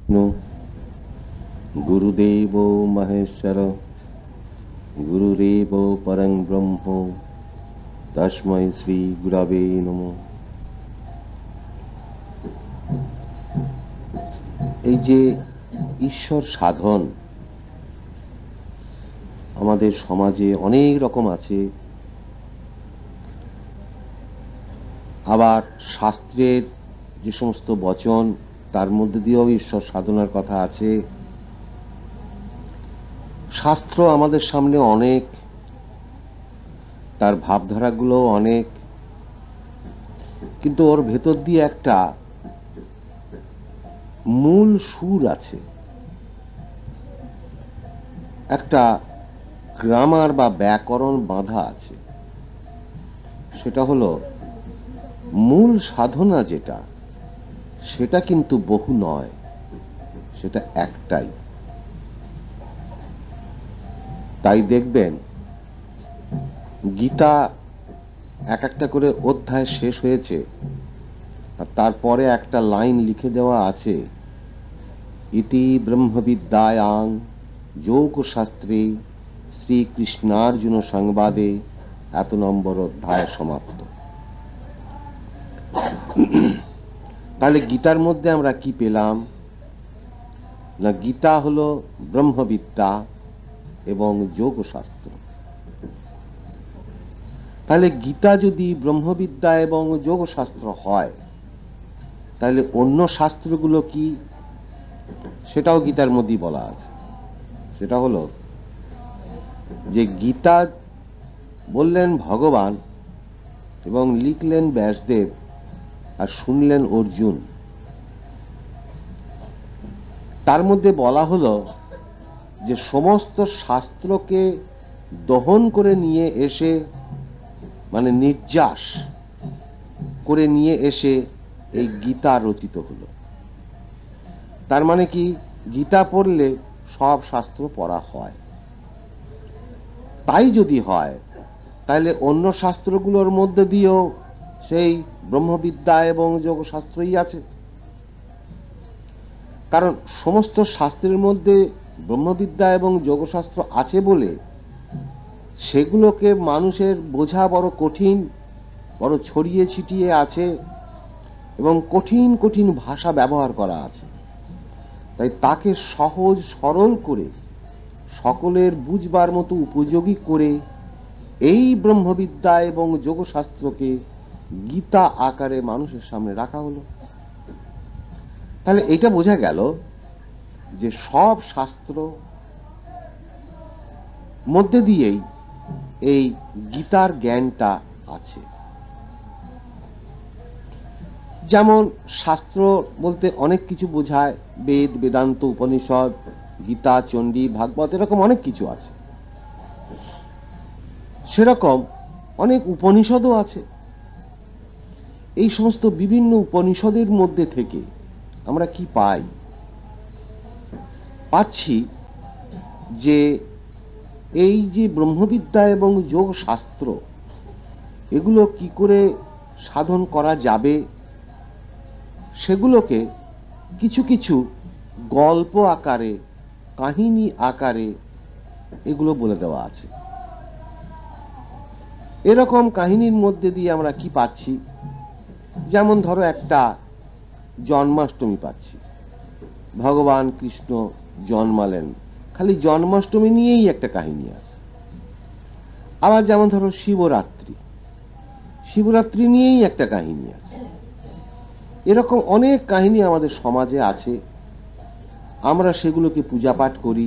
No गुरुदेव महेश्वर गुरुरेव परं ब्रह्म तस्मै श्री गुरवे नमः। এই যে ঈশ্বর সাধন আমাদের সমাজে অনেক রকম আছে, আবার শাস্ত্রের যে সমস্ত বচন তার মধ্যে দিয়েও ঈশ্বর সাধনার কথা আছে। শাস্ত্র আমাদের সামনে অনেক, তার ভাবধারাগুলো অনেক, কিন্তু ওর ভেতর দিয়ে একটা মূল সুর আছে, একটা গ্রামার বা ব্যাকরণ বাঁধা আছে। সেটা হলো মূল সাধনা যেটা, সেটা কিন্তু বহু নয়, সেটা একটাই। তাই দেখবেন গীতা এক একটা করে অধ্যায় শেষ হয়েছে, আর তারপরে একটা লাইন লিখে দেওয়া আছে, ইতি ব্রহ্মবিদ্যায়াং যোগশাস্ত্রে শ্রীকৃষ্ণার্জুন সংবাদে, এত নম্বর অধ্যায় সমাপ্ত। তাহলে গীতার মধ্যে আমরা কি পেলাম না, গীতা হলো ব্রহ্মবিদ্যা এবং যোগশাস্ত্র। তাহলে গীতা যদি ব্রহ্মবিদ্যা এবং যোগশাস্ত্র হয়, তাহলে অন্য শাস্ত্রগুলো কি, সেটাও গীতার মধ্যেই বলা আছে। সেটা হলো যে গীতা বললেন ভগবান এবং লিখলেন ব্যাসদেব আর শুনলেন অর্জুন। তার মধ্যে বলা হলো যে সমস্ত শাস্ত্রকে দহন করে নিয়ে এসে, মানে নির্যাস করে নিয়ে এসে এই গীতা রচিত হলো। তার মানে কি, গীতা পড়লে সব শাস্ত্র পড়া হয়। তাই যদি হয়, তাহলে অন্য শাস্ত্রগুলোর মধ্যে দিয়েও সেই ব্রহ্মবিদ্যা এবং যোগশাস্ত্রই আছে। কারণ সমস্ত শাস্ত্রের মধ্যে ব্রহ্মবিদ্যা এবং যোগশাস্ত্র আছে বলে সেগুলোকে মানুষের বোঝা বড় কঠিন, বড় ছড়িয়ে ছিটিয়ে আছে এবং কঠিন কঠিন ভাষা ব্যবহার করা আছে। তাই তাকে সহজ সরল করে সকলের বুঝবার মতো উপযোগী করে এই ব্রহ্মবিদ্যা এবং যোগশাস্ত্রকে গীতা আকারে মানুষের সামনে রাখা হলো। তাহলে এটা বোঝা গেল যে সব শাস্ত্র মধ্যে দিয়েই এই গীতার জ্ঞানটা আছে। যেমন শাস্ত্র বলতে অনেক কিছু বোঝায়, বেদ, বেদান্ত, উপনিষদ, গীতা, চণ্ডী, ভাগবত, এরকম অনেক কিছু আছে। সেরকম অনেক উপনিষদও আছে। এই সমস্ত বিভিন্ন উপনিষদের মধ্যে থেকে আমরা কি পাই? পাচ্ছি যে এই যে ব্রহ্মবিদ্যা এবং যোগ শাস্ত্র, এগুলো কি করে সাধন করা যাবে সেগুলোকে কিছু কিছু গল্প আকারে, কাহিনী আকারে এগুলো বলে দেওয়া আছে। এরকম কাহিনীর মধ্যে দিয়ে আমরা কি পাচ্ছি? যেমন ধরো একটা জন্মাষ্টমী পাচ্ছি, ভগবান কৃষ্ণ জন্মালেন, খালি জন্মাষ্টমী নিয়েই একটা কাহিনী আছে। আবার যেমন ধরো শিবরাত্রি, শিবরাত্রি নিয়েই একটা কাহিনী আছে। এরকম অনেক কাহিনী আমাদের সমাজে আছে। আমরা সেগুলোকে পূজা পাঠ করি।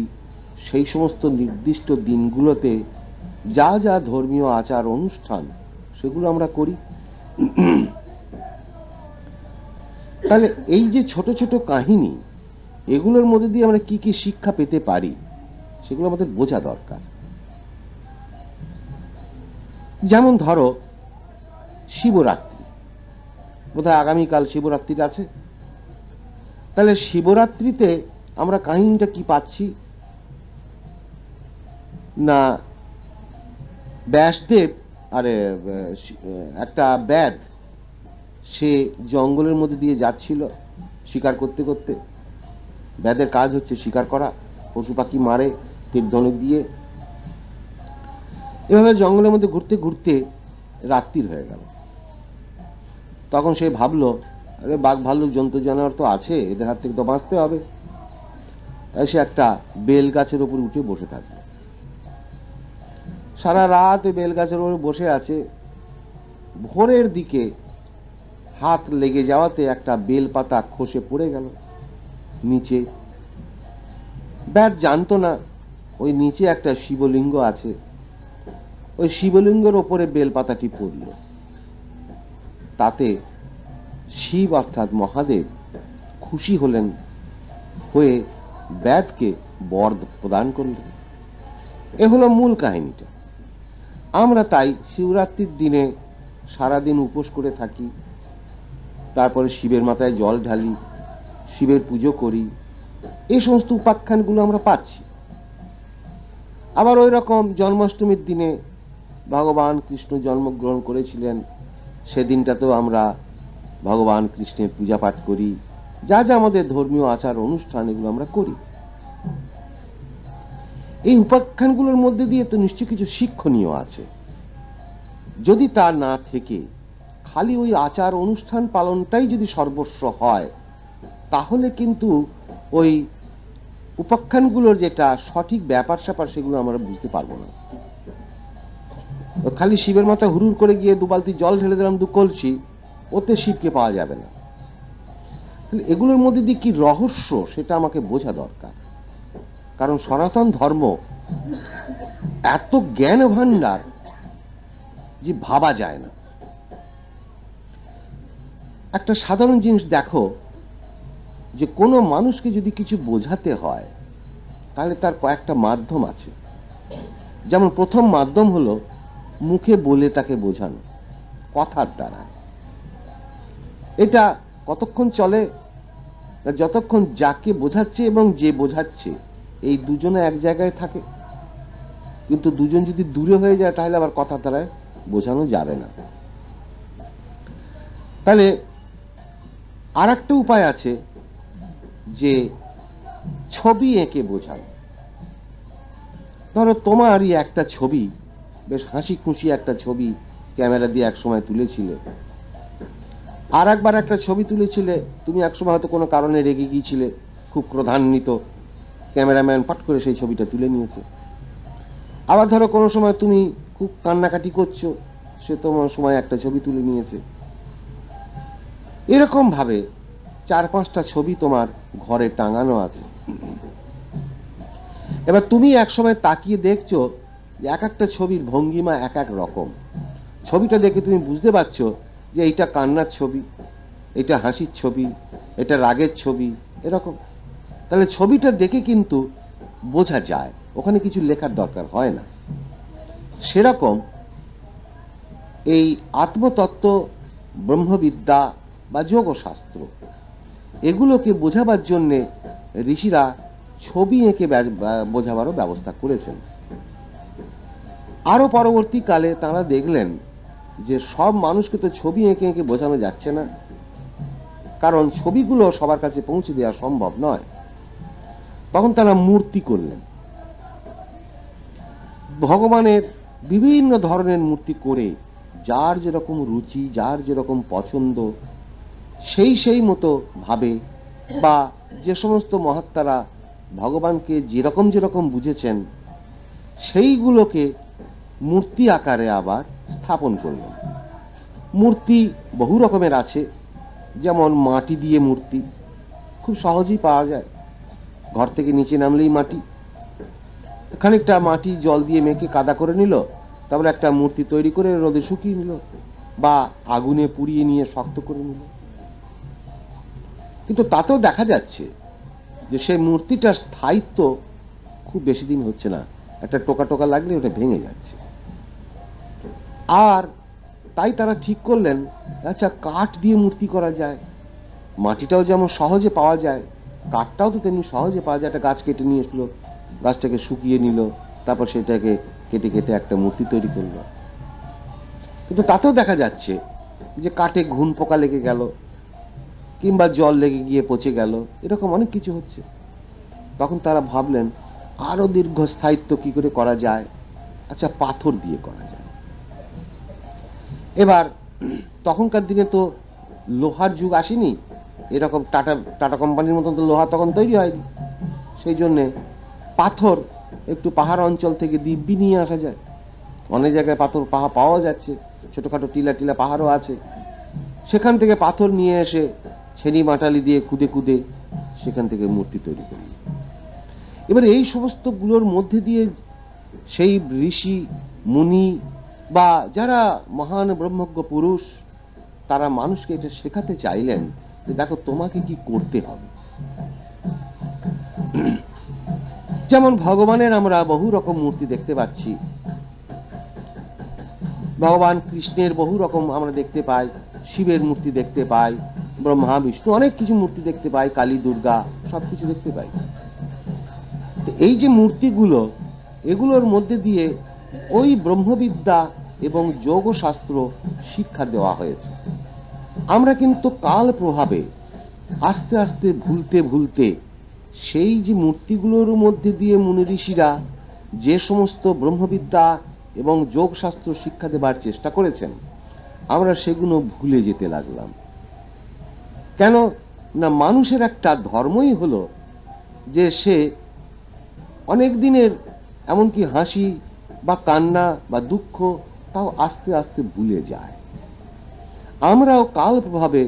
সেই সমস্ত নির্দিষ্ট দিনগুলোতে যা যা ধর্মীয় আচার অনুষ্ঠান সেগুলো আমরা করি। তাহলে এই যে ছোট ছোট কাহিনী, এগুলোর মধ্যে দিয়ে আমরা কি কি শিক্ষা পেতে পারি সেগুলো আমাদের বোঝা দরকার। যেমন ধরো শিবরাত্রি, বোধহয় আগামীকাল শিবরাত্রি আছে। তাহলে শিবরাত্রিতে আমরা কাহিনীটা কি পাচ্ছি না, ব্যাসদেব আরে একটা ব্যাধ, সে জঙ্গলের মধ্যে দিয়ে যাচ্ছিল শিকার করতে করতে, ব্যাদের কাজ হচ্ছে শিকার করা, পশু পাখি মারে তীর ধনুক দিয়ে। এভাবে জঙ্গলের মধ্যে ঘুরতে ঘুরতে রাত্রির হয়ে গেল। তখন সে ভাবলো, আরে বাঘ ভাল্লুক জন্তু জানোয়ার তো আছে, এদের হাত থেকে তো বাঁচতে হবে। তাই সে একটা বেল গাছের উপর উঠে বসে থাকলো। সারা রাত ওই বেল গাছের উপর বসে আছে। ভোরের দিকে হাত লেগে যাওয়াতে একটা বেল পাতা খসে পড়ে গেল নিচে। ব্যাট জানতো না ওই নিচে একটা শিবলিঙ্গ আছে। ওই শিবলিঙ্গের ওপরে বেল পাতাটি পড়ল। তাতে শিব অর্থাৎ মহাদেব খুশি হলেন, হয়ে ব্যাটকে বর প্রদান করলেন। এ হলো মূল কাহিনীটা। আমরা তাই শিবরাত্রির দিনে সারাদিন উপোস করে থাকি, তারপরে শিবের মাথায় জল ঢালি, শিবের পুজো করি। এই সমস্ত উপাখ্যানগুলো আমরা পাচ্ছি। আবার ওই রকম জন্মাষ্টমীর দিনে ভগবান কৃষ্ণ জন্মগ্রহণ করেছিলেন, সেদিনটাতেও আমরা ভগবান কৃষ্ণের পূজা পাঠ করি। যা যা আমাদের ধর্মীয় আচার অনুষ্ঠান এগুলো আমরা করি। এই উপাখ্যানগুলোর মধ্যে দিয়ে তো নিশ্চয় কিছু শিক্ষণীয় আছে। যদি তা না থেকে খালি ওই আচার অনুষ্ঠান পালনটাই যদি সর্বস্ব হয়, তাহলে কিন্তু ওই উপাখ্যানগুলোর যেটা সঠিক ব্যাপার স্যাপার সেগুলো আমরা বুঝতে পারবো না। খালি শিবের মাথায় হুড়ুর করে গিয়ে 2 বালতি জল ঢেলে দিলাম 2 কলসি, ওতে শিবকে পাওয়া যাবে না। এগুলোর মধ্যে দিয়ে কি রহস্য সেটা আমাকে বোঝা দরকার। কারণ সনাতন ধর্ম এত জ্ঞান ভান্ডার যে ভাবা যায় না। একটা সাধারণ জিনিস দেখো, যে কোনো মানুষকে যদি কিছু বোঝাতে হয় তাহলে তার কয়েকটা মাধ্যম আছে। যেমন প্রথম মাধ্যম হলো মুখে বলে তাকে বোঝানো, কথার দ্বারা। এটা কতক্ষণ চলে? যতক্ষণ যাকে বোঝাচ্ছে এবং যে বোঝাচ্ছে এই দুজনে এক জায়গায় থাকে। কিন্তু দুজন যদি দূরে হয়ে যায় তাহলে আবার কথার দ্বারা বোঝানো যাবে না। তাহলে আর একটা উপায় আছে, যে ছবি এঁকে বোঝানো। ধরো তোমারই একটা ছবি, বেশ হাসি খুশি একটা ছবি ক্যামেরা দিয়ে একসময় তুলেছিলে। আর একবার একটা ছবি তুলেছিলে, তুমি একসময় হয়তো কোনো কারণে রেগে গিয়েছিলে, খুব ক্রোধান্বিত, ক্যামেরাম্যান পাট করে সেই ছবিটা তুলে নিয়েছে। আবার ধরো কোনো সময় তুমি খুব কান্নাকাটি করছো, সে তোমার সময় একটা ছবি তুলে নিয়েছে। এরকম ভাবে 4-5টা ছবি তোমার ঘরে টাঙানো আছে। এবার তুমি একসময় তাকিয়ে দেখছো যে এক একটা ছবির ভঙ্গিমা এক এক রকম। ছবিটা দেখে তুমি বুঝতে পারছো যে এইটা কান্নার ছবি, এটা হাসির ছবি, এটা রাগের ছবি, এরকম। তাহলে ছবিটা দেখে কিন্তু বোঝা যায়, ওখানে কিছু লেখার দরকার হয় না। সেরকম এই আত্মতত্ত্ব, ব্রহ্মবিদ্যা বা যোগশাস্ত্র এগুলোকে বোঝাবার জন্য ঋষিরা ছবি এঁকে বোঝাবারও ব্যবস্থা করেছেন। আরো পরবর্তীকালে তারা দেখলেন যে সব মানুষকে তো ছবি এঁকে এঁকে বোঝানো যাচ্ছে না, কারণ ছবিগুলো সবার কাছে পৌঁছে দেওয়া সম্ভব নয়। তখন তারা মূর্তি করলেন। ভগবানের বিভিন্ন ধরনের মূর্তি করে যার যেরকম রুচি, যার যেরকম পছন্দ, সেই মতো ভাবে, বা যে সমস্ত মহাত্মারা ভগবানকে যেরকম যেরকম বুঝেছেন সেইগুলোকে মূর্তি আকারে আবার স্থাপন করলেন। মূর্তি বহু রকমের আছে, যেমন মাটি দিয়ে মূর্তি খুব সহজেই পাওয়া যায়। ঘর থেকে নিচে নামলেই মাটি, খানিকটা মাটি জল দিয়ে মেখে কাদা করে নিল, তারপরে একটা মূর্তি তৈরি করে রোদে শুকিয়ে নিল বা আগুনে পুড়িয়ে নিয়ে শক্ত করে নিল। কিন্তু তাতেও দেখা যাচ্ছে যে সেই মূর্তিটার স্থায়িত্ব খুব বেশি দিন হচ্ছে না, একটা টোকা টোকা লাগলে ওটা ভেঙে যাচ্ছে। আর তাই তারা ঠিক করলেন, আচ্ছা কাঠ দিয়ে মূর্তি করা যায়, মাটিটাও যেমন সহজে পাওয়া যায়, কাঠটাও তো তেমনি সহজে পাওয়া যায়। একটা গাছ কেটে নিয়ে এসলো, গাছটাকে শুকিয়ে নিল, তারপর সেটাকে কেটে কেটে একটা মূর্তি তৈরি করলো। কিন্তু তাতেও দেখা যাচ্ছে যে কাঠে ঘুন পোকা লেগে গেল, কিংবা জল লেগে গিয়ে পচে গেল, এরকম অনেক কিছু হচ্ছে। তখন তারা ভাবলেন আরো দীর্ঘস্থায়িত্ব কি করে করা যায়। আচ্ছা, পাথর দিয়ে করা যায়। এবার তখনকার দিনে তো লোহার যুগ আসেনি, এরকম টাটা কোম্পানির মতন তো লোহা তখন তৈরি হয়নি। সেই জন্যে পাথর একটু পাহাড় অঞ্চল থেকে দিব্যি নিয়ে আসা যায়। অনেক জায়গায় পাথর পাওয়া যাচ্ছে, ছোটখাটো টিলা টিলা পাহাড়ও আছে। সেখান থেকে পাথর নিয়ে এসে ছেনি মাটালি দিয়ে কুদে কুদে সেখান থেকে মূর্তি তৈরি করি। এবার এই সমস্ত গুলোর মধ্যে দিয়ে সেই ঋষি মুনি বা যারা মহান ব্রহ্মজ্ঞ পুরুষ, তারা মানুষকে এটা শেখাতে চাইলেন যে দেখো তোমাকে কি করতে হবে। যেমন ভগবানের আমরা বহু রকম মূর্তি দেখতে পাচ্ছি, ভগবান কৃষ্ণের বহু রকম আমরা দেখতে পাই, শিবের মূর্তি দেখতে পাই, ব্রহ্মা বিষ্ণু অনেক কিছু মূর্তি দেখতে পাই, কালী দুর্গা সবকিছু দেখতে পাই। এই যে মূর্তিগুলো, এগুলোর মধ্যে দিয়ে ওই ব্রহ্মবিদ্যা এবং যোগ শাস্ত্র শিক্ষা দেওয়া হয়েছে। আমরা কিন্তু কাল প্রভাবে আস্তে আস্তে ভুলতে ভুলতে সেই যে মূর্তিগুলোর মধ্যে দিয়ে মুনি ঋষিরা যে সমস্ত ব্রহ্মবিদ্যা এবং যোগ শাস্ত্র শিক্ষা দেবার চেষ্টা করেছেন, আমরা সেগুলো ভুলে যেতে লাগলাম। কেন না, মানুষের একটা ধর্মই হলো যে সে অনেক দিনের এমনকি হাসি বা কান্না বা দুঃখ তাও আস্তে আস্তে ভুলে যায়। আমরাও কাল প্রভাবে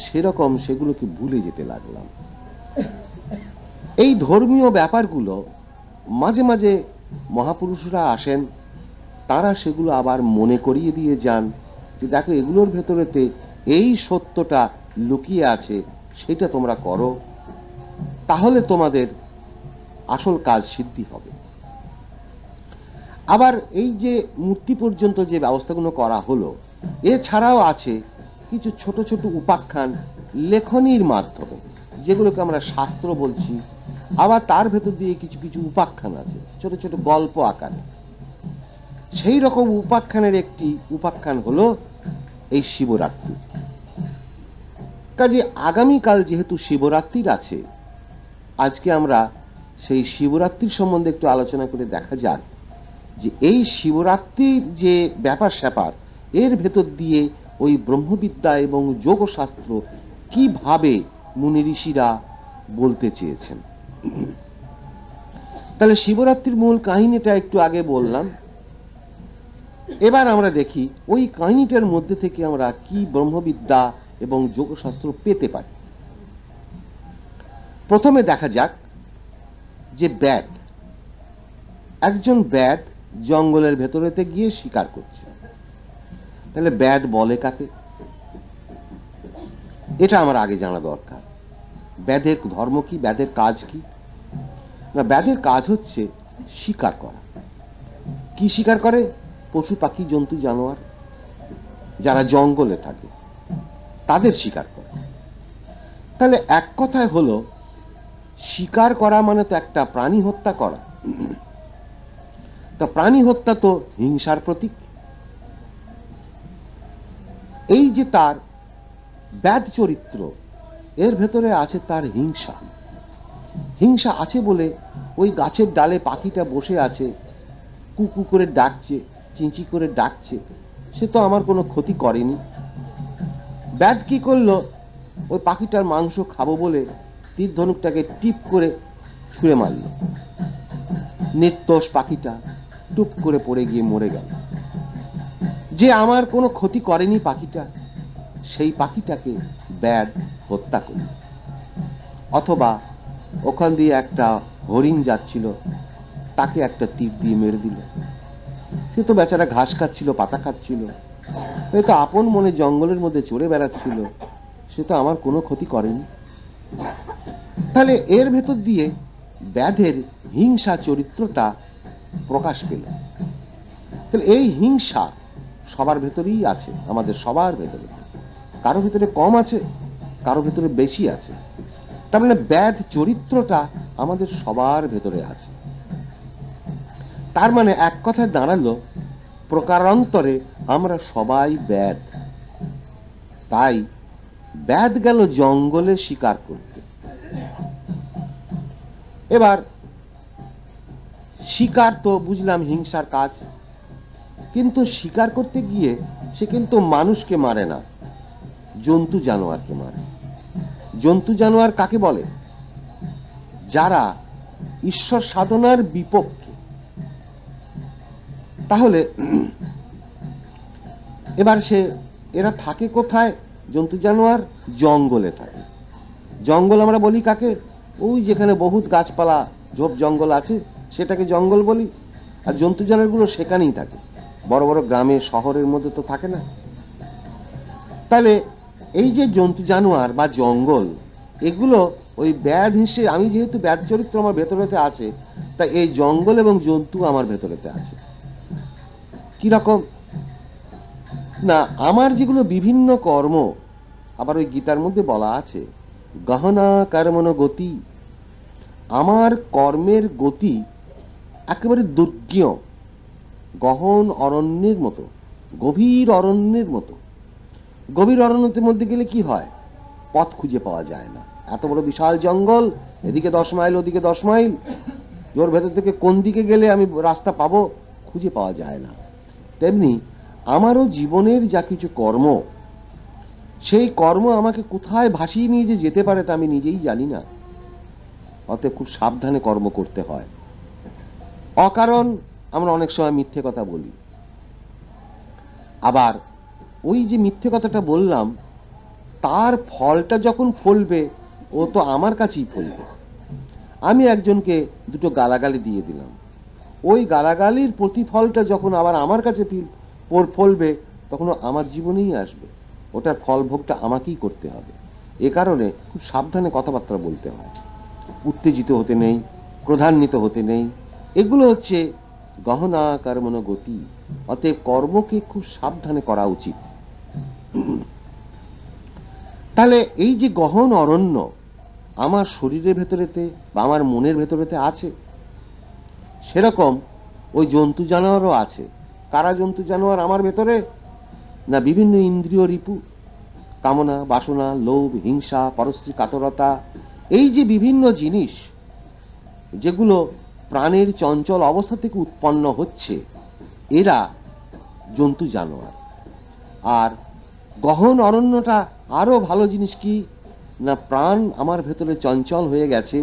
সেরকম সেগুলোকে ভুলে যেতে লাগলাম। এই ধর্মীয় ব্যাপারগুলো মাঝে মাঝে মহাপুরুষরা আসেন, তারা সেগুলো আবার মনে করিয়ে দিয়ে যান যে দেখো এগুলোর ভেতরেতে এই সত্যটা লুকিয়ে আছে, সেটা তোমরা করো, তাহলে তোমাদের আসল কাজ সিদ্ধি হবে। আবার এই যে মূর্তি পর্যন্ত যে ব্যবস্থাগুলো করা হলো, এছাড়াও আছে কিছু ছোট ছোট উপাখ্যান লেখনির মাধ্যমে, যেগুলোকে আমরা শাস্ত্র বলছি। আবার তার ভেতর দিয়ে কিছু কিছু উপাখ্যান আছে ছোট ছোট গল্প আকারে। সেই রকম উপাখ্যানের একটি উপাখ্যান হলো এই শিবরাত্রি। কাজে আগামীকাল যেহেতু শিবরাত্রির আছে, আজকে আমরা সেই শিবরাত্রির সম্বন্ধে একটু আলোচনা করে দেখা যাক যে এই শিবরাত্রির যে ব্যাপার স্যাপার, এর ভেতর দিয়ে ওই ব্রহ্মবিদ্যা এবং যোগশাস্ত্র কিভাবে মুনি ঋষিরা বলতে চেয়েছেন। তাহলে শিবরাত্রির মূল কাহিনীটা একটু আগে বললাম। এবার আমরা দেখি ওই কাহিনীটার মধ্যে থেকে আমরা কি ব্রহ্মবিদ্যা এবং যোগশাস্ত্র পেতে পারি। প্রথমে দেখা যাক যে ব্যাদ, একজন ব্যাদ জঙ্গলের ভেতরেতে গিয়ে শিকার করছে। তাহলে ব্যাদ বলে কাকে, এটা আমার আগে জানা দরকার। ব্যাদের ধর্ম কি, ব্যাদের কাজ কি? না, ব্যাদের কাজ হচ্ছে শিকার করা। কি শিকার করে? পশু পাখি জন্তু জানোয়ার যারা জঙ্গলে থাকে তাদের শিকার করে। তাহলে এক কথায় হলো শিকার করা মানে তো একটা প্রাণী হত্যা করা। তা প্রাণী হত্যা তো হিংসার প্রতীক। এই যে তার ব্যাদ চরিত্র, এর ভেতরে আছে তার হিংসা। হিংসা আছে বলে ওই গাছের ডালে পাখিটা বসে আছে, কুকু করে ডাকছে, চিঁচি করে ডাকছে, সে তো আমার কোনো ক্ষতি করেনি। ব্যাদ কি করলো, ওই পাখিটার মাংস খাবো বলে তীর ধনুকটাকে টিপ করে ছুঁড়ে মারল। নির্দোষ পাখিটা টুপ করে পড়ে গিয়ে মরে গেল। যে আমার কোনো ক্ষতি করেনি পাখিটা, সেই পাখিটাকে ব্যাদ হত্যা করল। অথবা ওখান দিয়ে একটা হরিণ যাচ্ছিল, তাকে একটা তীর দিয়ে মেরে দিল। সে তো বেচারা ঘাস খাচ্ছিল, পাতা খাচ্ছিল, সে তো আপন মনে জঙ্গলের মধ্যে চড়ে বেড়াচ্ছিল, সে তো আমার কোনো ক্ষতি করেনি। তাহলে এর ভেতর দিয়ে ব্যাধের হিংসা চরিত্রটা প্রকাশ পেল। তাহলে এই হিংসা সবার ভেতরেই আছে, আমাদের সবার ভেতরে। কারো ভেতরে কম আছে, কারো ভেতরে বেশি আছে। তার মানে ব্যাধ চরিত্রটা আমাদের সবার ভেতরে আছে। তার মানে এক কথায় দাঁড়ালো, প্রকারান্তরে আমরা সবাই ব্যাধ। তাই ব্যাধ গেল জঙ্গলে শিকার করতে। এবার শিকার তো বুঝলাম হিংসার কাজ, কিন্তু শিকার করতে গিয়ে সে কিন্তু মানুষকে মারে না, জন্তু জানোয়ারকে মারে। জন্তু জানোয়ার কাকে বলে? যারা ঈশ্বর সাধনার বিপক্ষে। তাহলে এবার এরা থাকে কোথায়? জন্তু জানোয়ার জঙ্গলে থাকে। জঙ্গল আমরা বলি কাকে? ওই যেখানে বহুত গাছপালা ঝোপ জঙ্গল আছে সেটাকে জঙ্গল বলি। আর জন্তু জানোয়ারগুলো সেখানেই থাকে, বড় বড় গ্রামে শহরের মধ্যে তো থাকে না। তাহলে এই যে জন্তু জানোয়ার বা জঙ্গল, এগুলো ওই ব্যাধ হিসেবে, আমি যেহেতু ব্যাধ চরিত্র আমার ভেতরেতে আছে, তাই এই জঙ্গল এবং জন্তু আমার ভেতরেতে আছে। কিরকম না, আমার যেগুলো বিভিন্ন কর্ম, আবার ওই গীতার মধ্যে বলা আছে গহনা কর্মণ গতি, আমার কর্মের গতি একেবারে দুর্জ্ঞ, গহন অরণ্যের মতো, গভীর অরণ্যের মতো। গভীর অরণ্যের মধ্যে গেলে কি হয়? পথ খুঁজে পাওয়া যায় না। এত বড় বিশাল জঙ্গল, এদিকে 10 মাইল ওদিকে 10 মাইল, ওর ভেতর থেকে কোন দিকে গেলে আমি রাস্তা পাবো খুঁজে পাওয়া যায় না। তেমনি আমারও জীবনের যা কিছু কর্ম, সেই কর্ম আমাকে কোথায় ভাসিয়ে নিয়ে যে যেতে পারে তা আমি নিজেই জানি না। অতএব খুব সাবধানে কর্ম করতে হয়। অকারণ আমরা অনেক সময় মিথ্যে কথা বলি। আবার ওই যে মিথ্যে কথাটা বললাম, তার ফলটা যখন ফলবে ও তো আমার কাছেই ফলবে। আমি একজনকে দুটো গালাগালি দিয়ে দিলাম, ওই গালাগালির প্রতিফলটা যখন আবার আমার কাছে ফলবে তখন আমার জীবনেই আসবে। ওটার ফল ভোগটা আমাকেই করতে হবে। এ কারণে খুব সাবধানে কথাবার্তা বলতে হয়। উত্তেজিত হতে নেই, ক্রোধান্বিত হতে নেই। এগুলো হচ্ছে গহনা কর্মণ গতি। অতএব কর্মকে খুব সাবধানে করা উচিত। তাহলে এই যে গহন অরণ্য আমার শরীরের ভেতরেতে বা আমার মনের ভেতরেতে আছে, সেরকম ওই জন্তু জানোয়ারও আছে। কারা জন্তু জানোয়ার আমার ভেতরে? না, বিভিন্ন ইন্দ্রিয় রিপু, কামনা, বাসনা, লোভ, হিংসা, পরশ্রী কাতরতা, এই যে বিভিন্ন জিনিস যেগুলো প্রাণের চঞ্চল অবস্থা থেকে উৎপন্ন হচ্ছে, এরা জন্তু জানোয়ার। আর গহন অরণ্যটা আরো ভালো জিনিস কি না, প্রাণ আমার ভেতরে চঞ্চল হয়ে গেছে,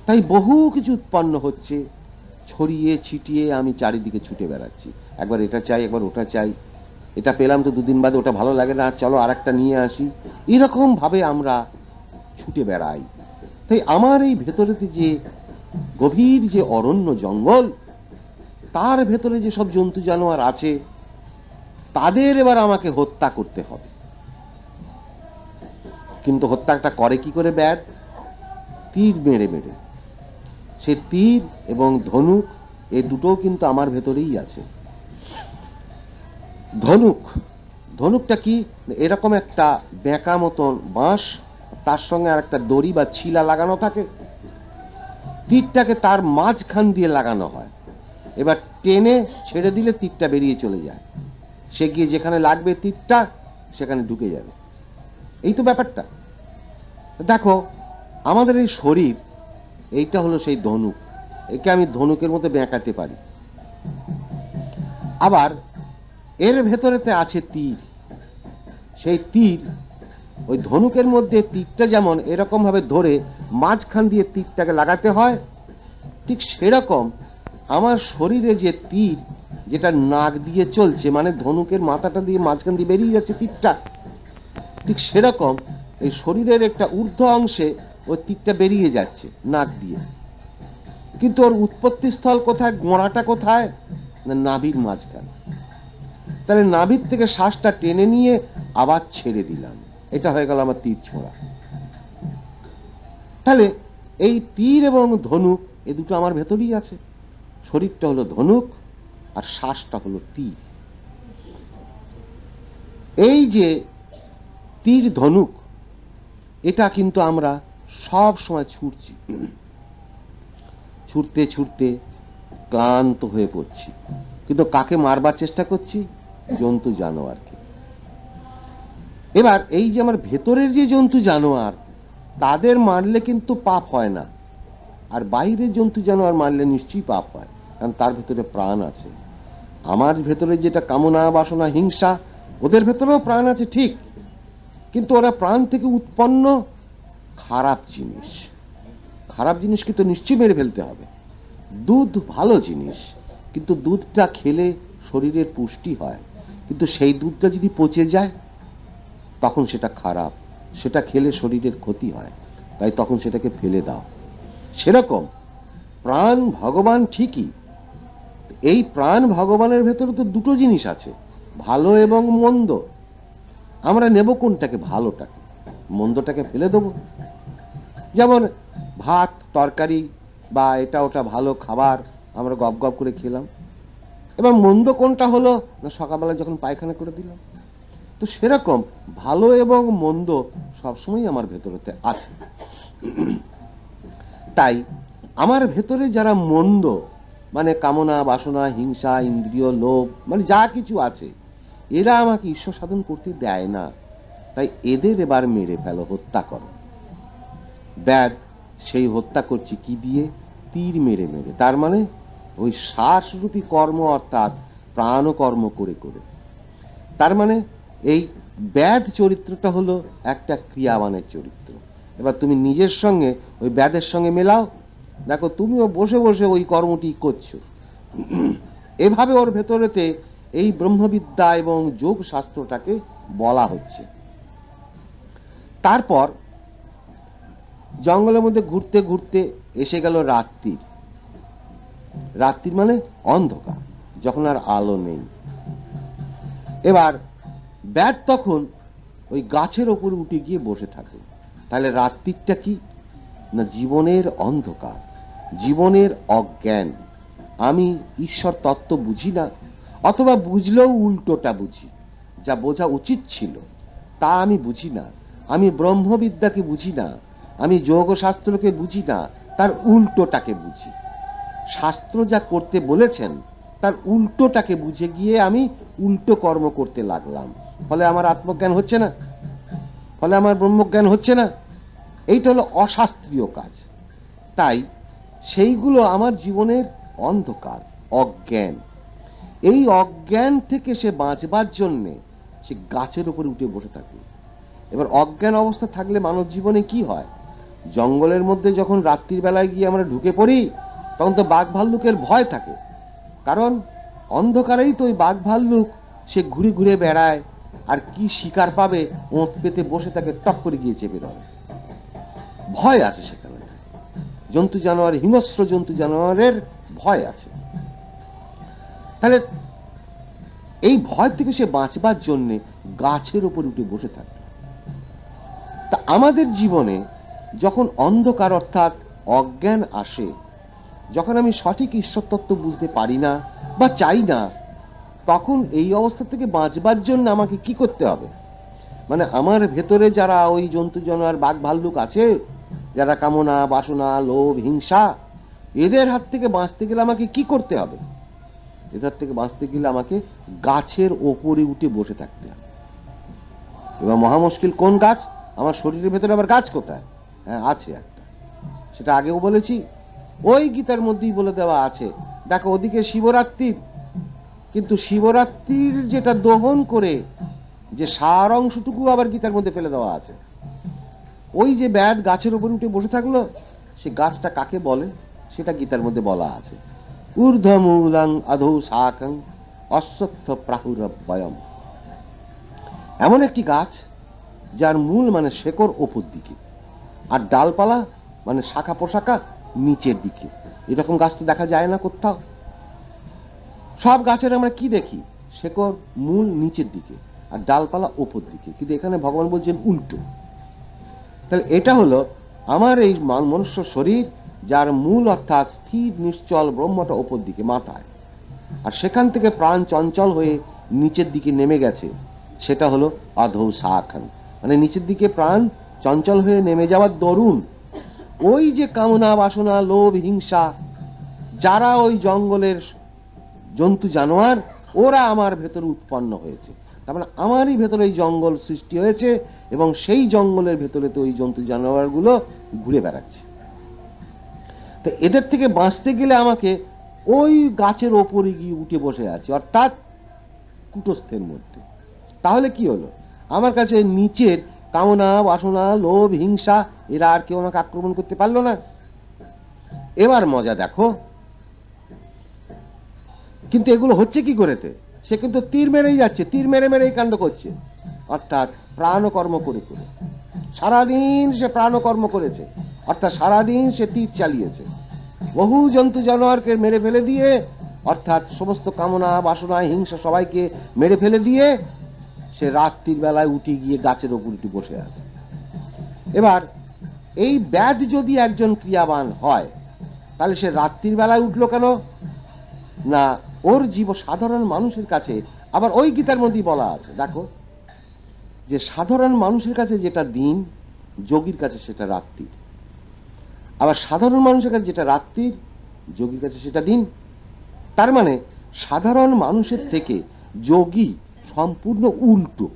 তাই বহু কিছু উৎপন্ন হচ্ছে, ছড়িয়ে ছিটিয়ে আমি চারিদিকে ছুটে বেড়াচ্ছি। একবার এটা চাই, একবার ওটা চাই, এটা পেলাম তো দুদিন বাদে ওটা ভালো লাগে না, চলো আর একটা নিয়ে আসি, এরকম ভাবে আমরা ছুটে বেড়াই। তাই আমার এই ভেতরেতে যে গভীর যে অরণ্য জঙ্গল, তার ভেতরে যে সব জন্তু জানোয়ার আছে, তাদের এবার আমাকে হত্যা করতে হবে। কিন্তু হত্যাটা করে কি করে ব্যাধ? তীর মেরে মেরে। সে তীর এবং ধনুক, এই দুটোও কিন্তু আমার ভেতরেই আছে। ধনুকটা কি? এরকম একটা বেঁকা মতন বাঁশ, তার সঙ্গে আর একটা দড়ি বা ছিলা লাগানো থাকে। তীরটাকে তার মাঝখান দিয়ে লাগানো হয়। এবার টেনে ছেড়ে দিলে তীরটা বেরিয়ে চলে যায়, সে গিয়ে যেখানে লাগবে তীরটা সেখানে ঢুকে যাবে। এই তো ব্যাপারটা। দেখো, আমাদের এই শরীর, এইটা হলো সেই ধনুক। একে আমি ধনুকের মতো বেঁকাতে পারি। আবার এর ভেতরেতে আছে তীর। সেই তীর, ওই ধনুকের মধ্যে তীরটা যেমন এরকম ভাবে ধরে মাঝখান দিয়ে তীরটাকে লাগাতে হয়, ঠিক সেরকম আমার শরীরে যে তীর, যেটা নাক দিয়ে চলছে, মানে ধনুকের মাথাটা দিয়ে মাঝখান দিয়ে বেরিয়ে যাচ্ছে তীরটা, ঠিক সেরকম এই শরীরের একটা ঊর্ধ্ব অংশে ওই তীরটা বেরিয়ে যাচ্ছে নাক দিয়ে। কিন্তু ওর উৎপত্তি স্থল কোথায়? গোড়াটা কোথায়? না, নাভির মাঝখানে। তাহলে নাভির থেকে শ্বাসটা টেনে নিয়ে আবার ছেড়ে দিলাম, এটা হয়ে গেল আমার তীর ছোঁড়া। তাহলে এই তীর এবং ধনুক, এ দুটো আমার ভেতরেই আছে। শরীরটা হলো ধনুক আর শ্বাসটা হলো তীর। এই যে তীর ধনুক, এটা কিন্তু আমরা সব সময় ছুটছি, ছুটতে ছুটতে ক্লান্ত হয়ে পড়ছি। কিন্তু কাকে মারবার চেষ্টা করছি? জন্তু জানোয়ারকে। এবার এই যে আমার ভেতরের যে জন্তু জানোয়ার, তাদের মারলে কিন্তু পাপ হয় না। আর বাইরের জন্তু জানোয়ার মারলে নিশ্চয়ই পাপ হয়, কারণ তার ভেতরে প্রাণ আছে। আমার ভেতরে যেটা কামনা বাসনা হিংসা, ওদের ভেতরেও প্রাণ আছে ঠিক, কিন্তু ওরা প্রাণ থেকে উৎপন্ন খারাপ জিনিস। খারাপ জিনিসকে তো নিশ্চয়ই মেরে ফেলতে হবে। দুধ ভালো জিনিস, কিন্তু দুধটা খেলে শরীরের পুষ্টি হয়, কিন্তু সেই দুধটা যদি পচে যায় তখন সেটা খারাপ, সেটা খেলে শরীরের ক্ষতি হয়, তাই তখন সেটাকে ফেলে দাও। সেরকম প্রাণ ভগবান ঠিকই, এই প্রাণ ভগবানের ভেতরে তো দুটো জিনিস আছে, ভালো এবং মন্দ। আমরা নেব কোনটাকে? ভালোটাকে। মন্দটাকে ফেলে দেব। যেমন ভাত তরকারি বা এটা ওটা ভালো খাবার আমরা গপ গপ করে খেলাম, এবার মন্দ কোনটা হলো না সকালবেলা যখন পায়খানা করে দিলাম। তো সেরকম ভালো এবং মন্দ সবসময় আমার ভেতরেতে আছে। তাই আমার ভেতরে যারা মন্দ, মানে কামনা বাসনা হিংসা ইন্দ্রিয় লোভ মানে যা কিছু আছে, এরা আমাকে ঈশ্বর সাধন করতে দেয় না। তাই এদের এবার মেরে ফেলো, হত্যা করো। ব্যাড সেই হত্যা করছি কি দিয়ে? তীর মেরে মেরে, তার মানে ওই শ্বাসরূপী কর্ম অর্থাৎ প্রাণকর্ম করে করে। তার মানে এই ব্যাধ চরিত্রটা হলো একটা ক্রিয়াবানের চরিত্র। এবার তুমি নিজের সঙ্গে ওই ব্যাধের সঙ্গে মেলাও, দেখো তুমিও বসে বসে ওই কর্মটি করছো। এভাবে ওর ভেতরেতে এই ব্রহ্মবিদ্যা এবং যোগ শাস্ত্রটাকে বলা হচ্ছে। তারপর জঙ্গলের মধ্যে ঘুরতে ঘুরতে এসে গেল রাত্রির। রাত্রির মানে অন্ধকার, যখন আর আলো নেই। এবার ব্যাট তখন ওই গাছের ওপরে উঠে গিয়ে বসে থাকে। তাহলে রাত্রিটা কি না? জীবনের অন্ধকার, জীবনের অজ্ঞান। আমি ঈশ্বর তত্ত্ব বুঝি না, অথবা বুঝলেও উল্টোটা বুঝি। যা বোঝা উচিত ছিল তা আমি বুঝি না। আমি ব্রহ্মবিদ্যাকে বুঝি না, আমি যোগশাস্ত্রকে বুঝি না, তার উল্টোটাকে বুঝি। শাস্ত্র যা করতে বলেছেন তার উল্টোটাকে বুঝে গিয়ে আমি উল্টো কর্ম করতে লাগলাম। ফলে আমার আত্মজ্ঞান হচ্ছে না, ফলে আমার ব্রহ্মজ্ঞান হচ্ছে না। এইটা হলো অশাস্ত্রীয় কাজ। তাই সেইগুলো আমার জীবনের অন্ধকার, অজ্ঞান। এই অজ্ঞান থেকে সে বাঁচবার জন্যে সে গাছের উপরে উঠে বসে থাকে। এবার অজ্ঞান অবস্থা থাকলে মানব জীবনে কি হয়? জঙ্গলের মধ্যে যখন রাত্রির বেলায় গিয়ে আমরা ঢুকে পড়ি, তখন তো বাঘ ভাল্লুকের ভয় থাকে, কারণ অন্ধকারেই তো ওই বাঘ ভাল্লুক সে ঘুরে ঘুরে বেড়ায়, আর কি শিকার পাবে ওঁত পেতে বসে থাকে, টপ করে গিয়ে চেপে ধরে। ভয় আছে সেখানে, জন্তু জানোয়ার, হিংস্র জন্তু জানোয়ারের ভয় আছে। তাহলে এই ভয় থেকে সে বাঁচবার জন্যে গাছের উপর উঠে বসে থাকে। তা আমাদের জীবনে যখন অন্ধকার অর্থাৎ অজ্ঞান আসে, যখন আমি সঠিক ঈশ্বর তত্ত্ব বুঝতে পারি না বা চাই না, তখন এই অবস্থা থেকে বাঁচবার জন্য আমাকে কি করতে হবে? মানে আমার ভেতরে যারা ওই জন্তু জানোয়ার বাঘ ভাল্লুক আছে, যারা কামনা বাসনা লোভ হিংসা, এদের হাত থেকে বাঁচতে গেলে আমাকে কি করতে হবে? এদের থেকে বাঁচতে গেলে আমাকে গাছের ওপরে উঠে বসে থাকতে হবে। এবার মহা মুশকিল, কোন গাছ? আমার শরীরের ভেতরে আবার গাছ কোথায়? হ্যাঁ আছে একটা, সেটা আগেও বলেছি, ওই গীতার মধ্যেই বলে দেওয়া আছে। দেখো ওদিকে শিবরাত্রির, কিন্তু শিবরাত্রির যেটা দহন করে যে সার অংশটুকু আবার গীতার মধ্যে ফেলে দেওয়া আছে। ওই যে ব্যাট গাছের উপর উঠে বসে থাকলো, সে গাছটা কাকে বলে সেটা গীতার মধ্যে বলা আছে। ঊর্ধ্বমূলং অধৌ শাকং অশ্বত্থ প্রাহুরভয়ম। এমন একটি গাছ যার মূল মানে শেকড় ওপর দিকে, আর ডালপালা মানে শাখা পোশাকা নিচের দিকে। এরকম গাছ তো দেখা যায় না কোথাও। সব গাছের আমরা কি দেখি? শেকড় মূল নিচের দিকে আর ডালপালা ওপর দিকে, কিন্তু এখানে ভগবান বলছেন উল্টো। তাহলে এটা হলো আমার এই মনুষ্য শরীর, যার মূল অর্থাৎ স্থির নিশ্চল ব্রহ্মটা ওপর দিকে মাথায়, আর সেখান থেকে প্রাণ চঞ্চল হয়ে নিচের দিকে নেমে গেছে, সেটা হলো অধৌ শাখান। মানে নিচের দিকে প্রাণ চঞ্চল হয়ে নেমে যাওয়ার দরুন ওই যে কামনা বাসনা লোভ হিংসা, যারা ওই জঙ্গলের জন্তু জানোয়ার, ওরা আমার ভেতরে উৎপন্ন হয়েছে। তার মানে আমারই ভেতরে এই জঙ্গল সৃষ্টি হয়েছে, এবং সেই জঙ্গলের ভেতরে তো ওই জন্তু জানোয়ারগুলো ঘুরে বেড়াচ্ছে। তো এদের থেকে বাঁচতে গেলে আমাকে ওই গাছের ওপরে গিয়ে উঠে বসে আছে, অর্থাৎ কুটস্থের মধ্যে। তাহলে কি হলো, আমার কাছে নিচের কামনা, বাসনা, লোভ, হিংসা এরা আর কেউ আমাকে আক্রমণ করতে পারলো না। এবার মজা দেখো, কিন্তু এগুলো হচ্ছে কি করেতে? সে কিন্তু তীর মেরেই যাচ্ছে, তীর মেরে মেরে এই কাণ্ড করছে, অর্থাৎ প্রাণকর্ম করে করে। সারাদিন সে প্রাণকর্ম করেছে, অর্থাৎ সারাদিন সে তীর চালিয়েছে, বহু জন্তু জানোয়ারকে মেরে ফেলে দিয়ে, অর্থাৎ সমস্ত কামনা, বাসনা, হিংসা সবাইকে মেরে ফেলে দিয়ে সে রাত্রির বেলায় উঠে গিয়ে গাছের ওপর উঠে বসে আছে। এবার এই ব্যাধ যদি একজন ক্রিয়াবান হয়, তাহলে সে রাত্রির বেলায় উঠলো কেন না? ওর সাধারণ মানুষের কাছে, আবার ওই গীতার মধ্যেই বলা আছে, দেখো যে সাধারণ মানুষের কাছে যেটা দিন, যোগীর কাছে সেটা রাত্রির। আবার সাধারণ মানুষের কাছে যেটা রাত্রির, যোগীর কাছে সেটা দিন। তার মানে সাধারণ মানুষের থেকে যোগী সম্পূর্ণ উল্টো।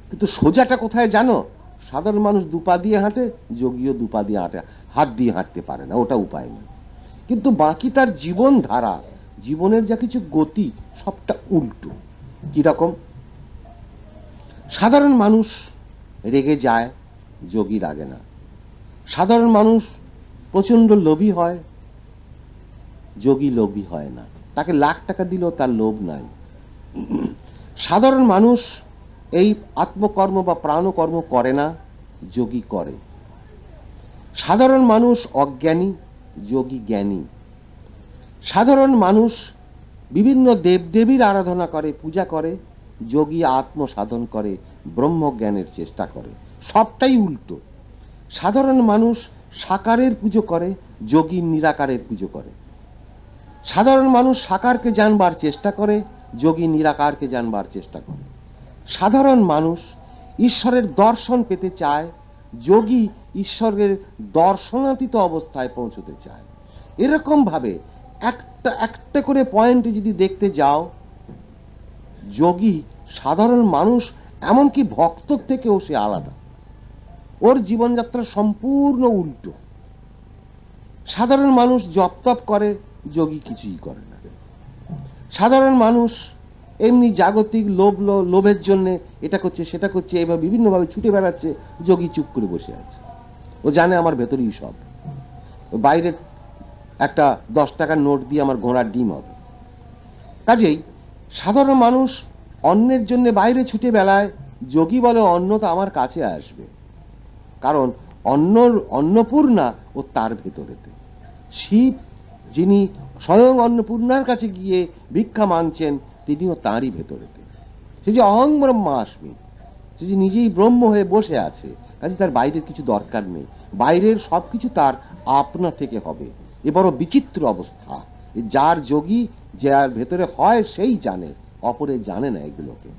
কিন্তু সোজাটা কোথায় জানো? সাধারণ মানুষ দুপা দিয়ে হাঁটে, যোগীও দুপা দিয়ে হাঁটে, হাত দিয়ে হাঁটতে পারে না, ওটা উপায় নেই। কিন্তু বাকি তার জীবন ধারা, জীবনের যা কিছু গতি, সবটা উল্টো। কিরকম? সাধারণ মানুষ রেগে যায়, যোগী রাগে না। সাধারণ মানুষ প্রচন্ড লোভী হয়, যোগী লোভী হয় না, তাকে লাখ টাকা দিলেও তার লোভ নাই। সাধারণ মানুষ এই আত্মকর্ম বা প্রাণকর্ম করে না, যোগী করে। সাধারণ মানুষ অজ্ঞানী, যোগী জ্ঞানী। সাধারণ মানুষ বিভিন্ন দেবদেবীর আরাধনা করে, পূজা করে, যোগী আত্মসাধন করে, ব্রহ্মজ্ঞানের চেষ্টা করে। সবটাই উল্টো। সাধারণ মানুষ সাকারের পুজো করে, যোগী নিরাকারের পুজো করে। সাধারণ মানুষ সাকারকে জানবার চেষ্টা করে, যোগী নিরাকারকে জানবার চেষ্টা করে। সাধারণ মানুষ ঈশ্বরের দর্শন পেতে চায়, যোগী ঈশ্বরের দর্শনাতীত অবস্থায় পৌঁছতে চায়। এরকম ভাবে একটা একটা করে পয়েন্টে যদি দেখতে যাও, যোগী সাধারণ মানুষ, এমনকি ভক্তর থেকেও সে আলাদা। ওর জীবনযাত্রা সম্পূর্ণ উল্টো। সাধারণ মানুষ জপ তপ করে, যোগী কিছুই করে না। সাধারণ মানুষ এমনি জাগতিক লোভের জন্য এটা করছে সেটা করছে, এবার বিভিন্নভাবে ছুটে বেড়াচ্ছে, যোগী চুপ করে বসে আছে। ও জানে আমার ভেতরেই সব, বাইরের একটা 10 টাকার নোট দিয়ে আমার ঘোড়ার ডিম হবে। কাজেই সাধারণ মানুষ অন্যের জন্য বাইরে ছুটে বেড়ায়, যোগী বলে অন্ন তো আমার কাছে আসবে, কারণ অন্নপূর্ণা ও তার ভেতরেতে। শিব যিনি স্বয়ং অন্নপূর্ণার কাছে গিয়ে ভিক্ষা মাংছেন, তিনিও তাঁরই ভেতরেতে। সে যে অহং ব্রহ্মাস্মি, সে যে নিজেই ব্রহ্ম হয়ে বসে আছে, কাজে তার বাইরের কিছু দরকার নেই, বাইরের সবকিছু তার আপনা থেকে হবে। এ বড় বিচিত্র অবস্থা। যার যোগী, যার ভেতরে হয়, সেই জানে, অপরে জানে না এগুলোকে।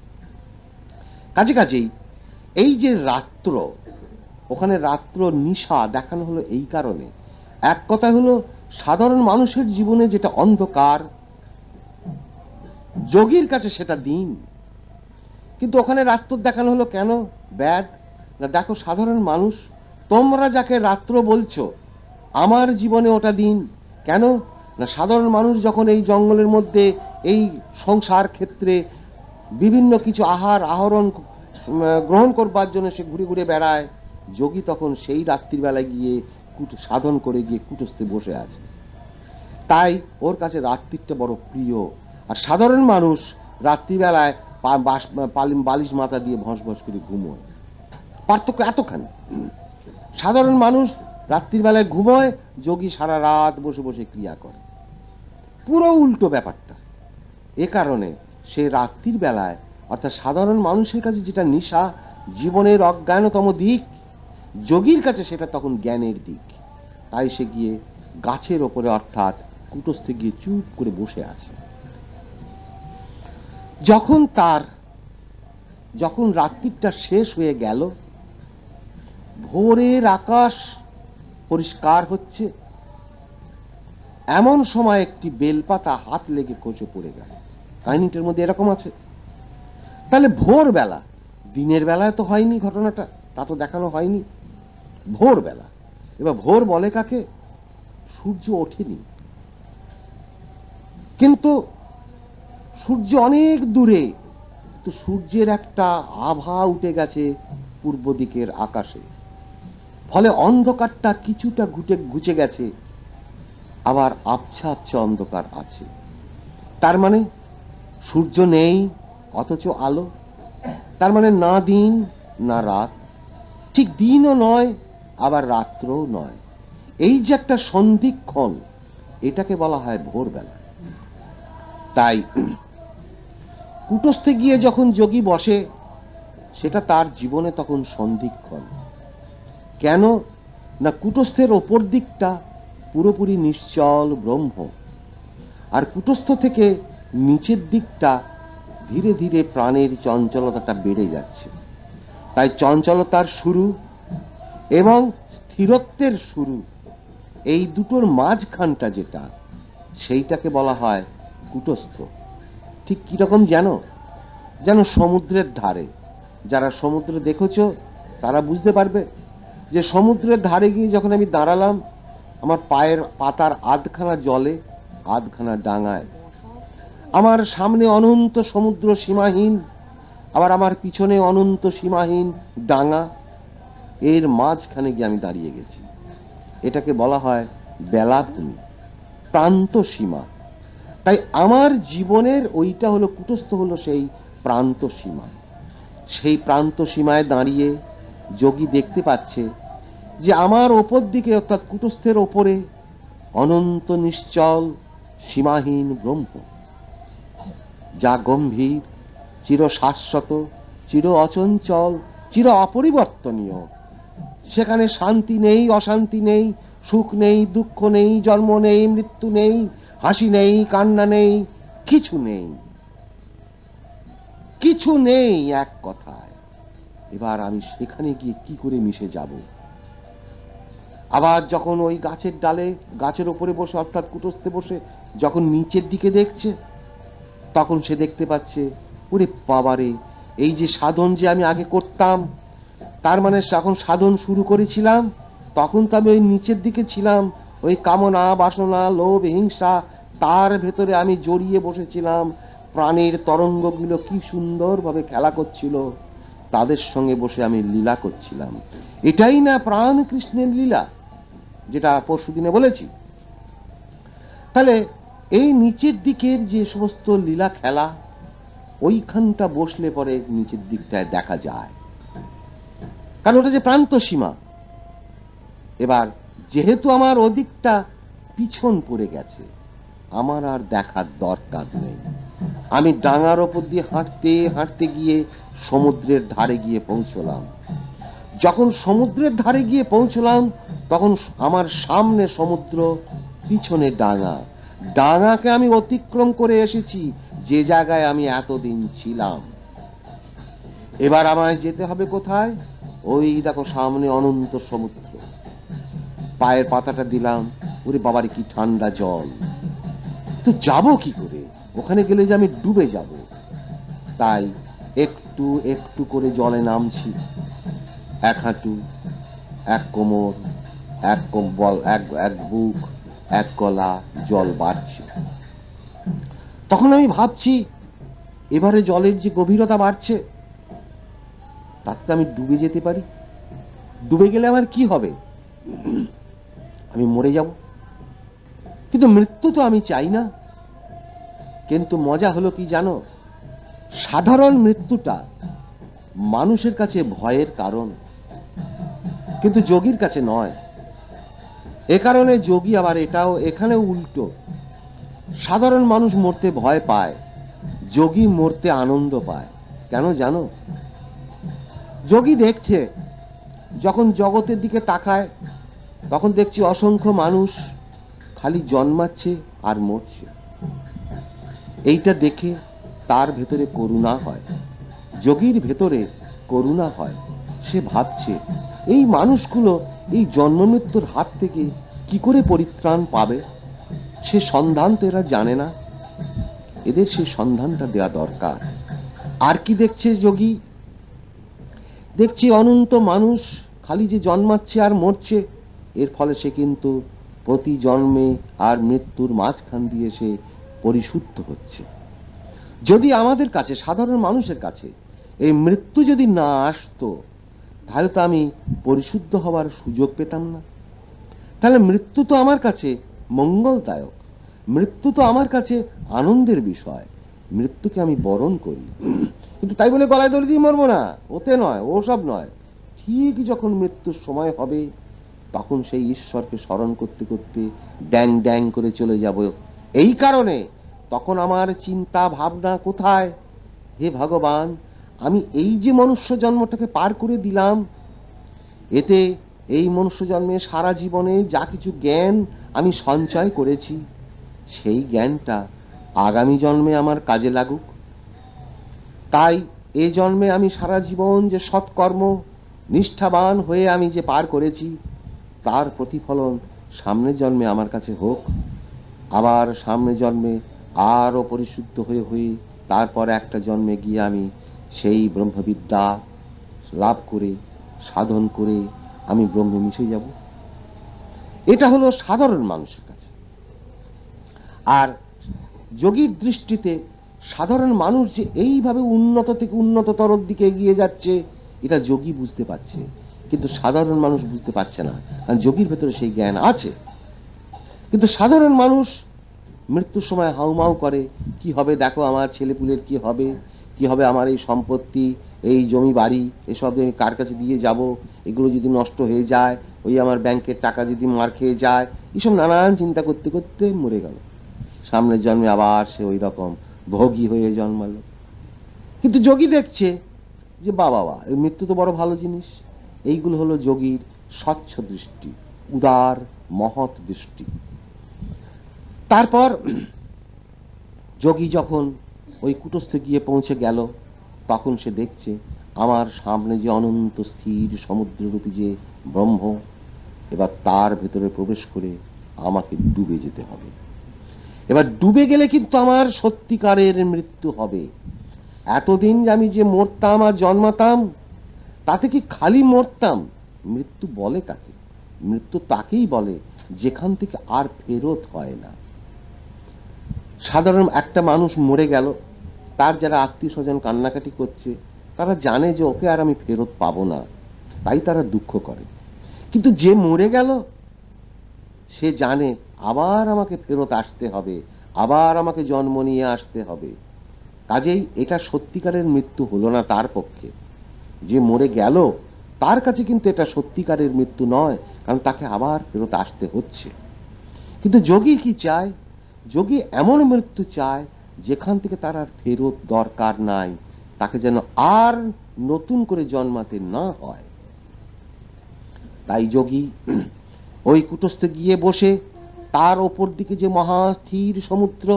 কাজেই এই যে রাত্র, ওখানে রাত্র নিশা দেখানো হলো এই কারণে। এক কথা হলো সাধারণ মানুষের জীবনে যেটা অন্ধকার, যোগীর কাছে সেটা দিন। কিন্তু ওখানে রাত্র দেখানো হলো কেন? ব্যাধ না, দেখো সাধারণ মানুষ, তোমরা যাকে রাত্র বলছো, আমার জীবনে ওটা দিন। কেন না, সাধারণ মানুষ যখন এই জঙ্গলের মধ্যে এই সংসার ক্ষেত্রে বিভিন্ন কিছু আহরণ গ্রহণ করবার জন্য সে ঘুরে ঘুরে বেড়ায়, যোগী তখন সেই রাত্রির বেলায় গিয়ে সাধন করে গিয়ে কুটস্থে বসে আছে। তাই ওর কাছে রাত্রিটা বড় প্রিয়। আর সাধারণ মানুষ রাত্রিবেলায় বালিশ মাথা দিয়ে ভস ভস করে ঘুমোয়। পার্থক্য এতখানি। সাধারণ মানুষ রাত্রির বেলায় ঘুমোয়, যোগী সারা রাত বসে বসে ক্রিয়া করে। পুরো উল্টো ব্যাপারটা। এ কারণে সে রাত্রির বেলায়, অর্থাৎ সাধারণ মানুষের কাছে যেটা নিশা, জীবনের অজ্ঞানতম দিক, যোগীর কাছে সেটা তখন জ্ঞানের দিক। তাই সে গিয়ে গাছের ওপরে, অর্থাৎ কুটস্থে গিয়ে চুপ করে বসে আছে। যখন রাত্রিটা শেষ হয়ে গেল, ভোরের আকাশ পরিষ্কার হচ্ছে, এমন সময় একটি বেলপাতা হাত লেগে খসে পড়ে গেল। কাহিনীটার মধ্যে এরকম আছে। তাহলে ভোরবেলা, দিনের বেলায় তো হয়নি ঘটনাটা, তা তো দেখানো হয়নি। ভোরবেলা এবার ভোর বলে কাকে? সূর্য ওঠেনি, কিন্তু সূর্য অনেক দূরে, তো সূর্যের একটা আভা উঠে গেছে পূর্ব দিকের আকাশে, ফলে অন্ধকারটা কিছুটা ঘুচে গেছে, আবার আবছা আবছা অন্ধকার আছে। তার মানে সূর্য নেই অথচ আলো, তার মানে না দিন না রাত, ঠিক দিনও নয় আবার রাত্রও নয়। এই যে একটা সন্ধিক্ষণ, এটাকে বলা হয় ভোরবেলা। তাই কুটস্থে গিয়ে যখন যোগী বসে, সেটা তার জীবনে তখন সন্ধিক্ষণ। কেন না, কুটস্থের ওপর দিকটা পুরোপুরি নিশ্চল ব্রহ্ম, আর কুটস্থ থেকে নিচের দিকটা ধীরে ধীরে প্রাণের চঞ্চলতাটা বেড়ে যাচ্ছে। তাই চঞ্চলতার শুরু এবং স্থিরত্বের শুরু, এই দুটোর মাঝখানটা যেটা, সেইটাকে বলা হয় কুটস্থ। ঠিক কিরকম যেন সমুদ্রের ধারে, যারা সমুদ্র দেখেছো তারা বুঝতে পারবে যে সমুদ্রের ধারে গিয়ে যখন আমি দাঁড়ালাম, আমার পায়ের পাতার আধখানা জলে আধখানা ডাঙায়, আমার সামনে অনন্ত সমুদ্র সীমাহীন, আবার আমার পিছনে অনন্ত সীমাহীন ডাঙা, এর মাঝখানে গিয়ে আমি দাঁড়িয়ে গেছি। এটাকে বলা হয় বেলাভূমি, প্রান্ত সীমা। তাই আমার জীবনের ওইটা হলো কুটস্থ, হলো সেই প্রান্ত সীমা। সেই প্রান্ত সীমায় দাঁড়িয়ে যোগী দেখতে পাচ্ছে যে আমার ওপর দিকে, অর্থাৎ কুটস্থের ওপরে অনন্ত নিশ্চল সীমাহীন ব্রহ্ম, যা গম্ভীর, চির শাশ্বত, চির অচঞ্চল, চির অপরিবর্তনীয়। সেখানে শান্তি নেই, অশান্তি নেই, সুখ নেই, দুঃখ নেই, জন্ম নেই, মৃত্যু নেই, হাসি নেই, কান্না নেই, কিছু নেই, কিছু নেই এক কথায়। এবার আমি সেখানে গিয়ে কি করে মিশে যাব? আবার যখন ওই গাছের ডালে, গাছের ওপরে বসে, অর্থাৎ কুটস্থে বসে যখন নিচের দিকে দেখছে, তখন সে দেখতে পাচ্ছে, ওরে বাবারে, এই যে সাধন যে আমি আগে করতাম, তার মানে যখন সাধন শুরু করেছিলাম তখন তো আমি ওই নিচের দিকে ছিলাম, ওই কামনা, বাসনা, লোভ, হিংসা, তার ভেতরে আমি জড়িয়ে বসেছিলাম। প্রাণের তরঙ্গগুলো কি সুন্দরভাবে খেলা করছিল, তাদের সঙ্গে বসে আমি লীলা করছিলাম। এটাই না প্রাণ কৃষ্ণের লীলা, যেটা পরশুদিনে বলেছি। তাহলে এই নিচের দিকের যে সমস্ত লীলা খেলা, ওইখানটা বসলে পরে নিচের দিকটায় দেখা যায়, কারণ ওটা যে প্রান্ত সীমা। এবার যেহেতু আমার ওদিকটা পিছন পড়ে গেছে, আমার আর দেখার দরকার নেই। আমি ডাঙার ওপর দিয়ে হাঁটতে হাঁটতে গিয়ে সমুদ্রের ধারে গিয়ে পৌঁছলাম। যখন সমুদ্রের ধারে গিয়ে পৌঁছলাম, তখন আমার সামনে সমুদ্র, পিছনে ডাঙা। ডাঙাকে আমি অতিক্রম করে এসেছি যে জায়গায় আমি এতদিন ছিলাম। এবার আমায় যেতে হবে কোথায়? ওই দেখো সামনে অনন্ত সমুদ্র। পায়ের পাতাটা দিলাম, ওরে বাবারে কি ঠান্ডা জল, তো যাবো কি করে? ওখানে গেলে যে আমি ডুবে যাব। তাই একটু একটু করে জলে নামছি, এক হাঁটু, এক কোমর, এক কম্বল, এক বুক, এক গলা জল বাড়ছে। তখন আমি ভাবছি, এবারে জলের যে গভীরতা বাড়ছে, তাতে আমি ডুবে যেতে পারি। ডুবে গেলে আমার কি হবে? আমি মরে যাব। কিন্তু মৃত্যু তো আমি চাই না। কিন্তু মজা হলো কি জানো, সাধারণ মৃত্যুটা মানুষের কাছে ভয়ের কারণ, কিন্তু যোগীর কাছে নয়। এ কারণে যোগী আবার এটাও এখানে উল্টো। সাধারণ মানুষ মরতে ভয় পায়, যোগী মরতে আনন্দ পায়। কেন জানো? যোগী দেখছে, যখন জগতের দিকে তাকায়, তখন দেখছি অসংখ্য মানুষ খালি জন্মাচ্ছে আর মরছে। এইটা দেখে তার ভেতরে করুণা হয়, যোগীর ভেতরে করুণা হয়। সে ভাবছে, এই মানুষগুলো এই জন্ম মৃত্যুর হাত থেকে কি করে পরিত্রাণ পাবে? সে সন্ধান তো এরা জানে না, এদের সেই সন্ধানটা দেওয়া দরকার। আর কি দেখছে যোগী? দেখছি অনন্ত মানুষ খালি যে জন্মাচ্ছে আর মরছে, এর ফলে সে কিন্তু প্রতি জন্মে আর মৃত্যুর মাঝখান দিয়ে সে পরিশুদ্ধ হচ্ছে। যদি আমাদের কাছে, সাধারণ মানুষের কাছে এই মৃত্যু যদি না আসতো, তাহলে তো আমি পরিশুদ্ধ হওয়ার সুযোগ পেতাম না। তাহলে মৃত্যু তো আমার কাছে মঙ্গলদায়ক, মৃত্যু তো আমার কাছে আনন্দের বিষয়, মৃত্যুকে আমি বরণ করি। কিন্তু তাই বলে গলায় দড়ি দিয়ে মরবো না, ওতে নয়, ওসব নয়। ঠিক যখন মৃত্যুর সময় হবে, তখন সেই ঈশ্বরকে স্মরণ করতে করতে ড্যাং ড্যাং করে চলে যাব। এই কারণে তখন আমার চিন্তা ভাবনা কোথায়? হে ভগবান, আমি এই যে মনুষ্য জন্মটাকে পার করে দিলাম, এতে এই মনুষ্য জন্মে সারা জীবনে যা কিছু জ্ঞান আমি সঞ্চয় করেছি, সেই জ্ঞানটা আগামী জন্মে আমার কাজে লাগুক। তাই এ জন্মে আমি সারা জীবন যে সৎকর্ম নিষ্ঠাবান হয়ে আমি যে পার করেছি, তার প্রতিফলন সামনের জন্মে আমার কাছে হোক। আবার সামনের জন্মে আরো পরিশুদ্ধ হয়ে হয়ে তারপর একটা জন্মে গিয়ে আমি সেই ব্রহ্মবিদ্যা লাভ করে সাধন করে আমি ব্রহ্মে মিশে যাব। এটা হলো সাধারণ মানুষের কাছে। আর যোগীর দৃষ্টিতে সাধারণ মানুষ যে এইভাবে উন্নত থেকে উন্নততর দিকে এগিয়ে যাচ্ছে, এটা যোগী বুঝতে পারছে, কিন্তু সাধারণ মানুষ বুঝতে পারছে না। কারণ যোগীর ভেতরে সেই জ্ঞান আছে, কিন্তু সাধারণ মানুষ মৃত্যুর সময় হাউমাউ করে, কি হবে দেখো, আমার ছেলেপুলের কি হবে, কি হবে আমার এই সম্পত্তি, এই জমি বাড়ি, এসব আমি কার কাছে দিয়ে যাব, এগুলো যদি নষ্ট হয়ে যায়, ওই আমার ব্যাংকের টাকা যদি মার খেয়ে যায়, এসব নানান চিন্তা করতে করতে মরে গেল। সামনের জন্মে আবার সে ওই রকম ভোগী হয়ে জন্মালো। কিন্তু যোগী দেখছে যে বাবা, এই মৃত্যু তো বড় ভালো জিনিস। এইগুলো হলো যোগীর স্বচ্ছ দৃষ্টি, উদার মহৎ দৃষ্টি। তারপর যোগী যখন ওই কুটস্থে গিয়ে পৌঁছে গেল, তখন সে দেখছে আমার সামনে যে অনন্ত স্থির সমুদ্ররূপী যে ব্রহ্ম, এবার তার ভেতরে প্রবেশ করে আমাকে ডুবে যেতে হবে। এবার ডুবে গেলে কিন্তু আমার সত্যিকারের মৃত্যু হবে। এতদিন আমি যে মরতাম আর জন্মাতাম, তাতে কি খালি মরতাম? মৃত্যু বলে কাকে? মৃত্যু তাকেই বলে যেখান থেকে আর ফেরত হয় না। সাধারণ একটা মানুষ মরে গেল, তার যারা আত্মীয় স্বজন কান্নাকাটি করছে, তারা জানে যে ওকে আর আমি ফেরত পাবো না, তাই তারা দুঃখ করে। কিন্তু যে মরে গেল, সে জানে আবার আমাকে ফেরত আসতে হবে, আবার আমাকে জন্ম নিয়ে আসতে হবে। কাজেই এটা সত্যিকারের মৃত্যু হলো না তার পক্ষে। যে মরে গেল, তার কাছে কিন্তু এটা সত্যিকারের মৃত্যু নয়, কারণ তাকে আবার ফেরত আসতে হচ্ছে। কিন্তু যোগী কি চায়? যোগী এমন মৃত্যু চায় যেখান থেকে তার আর ফেরত দরকার নাই, তাকে যেন আর নতুন করে জন্মাতে না হয়। তাই যোগী ওই কুটস্থে গিয়ে বসে তার ওপর দিকে যে মহাস্থির সমুদ্র,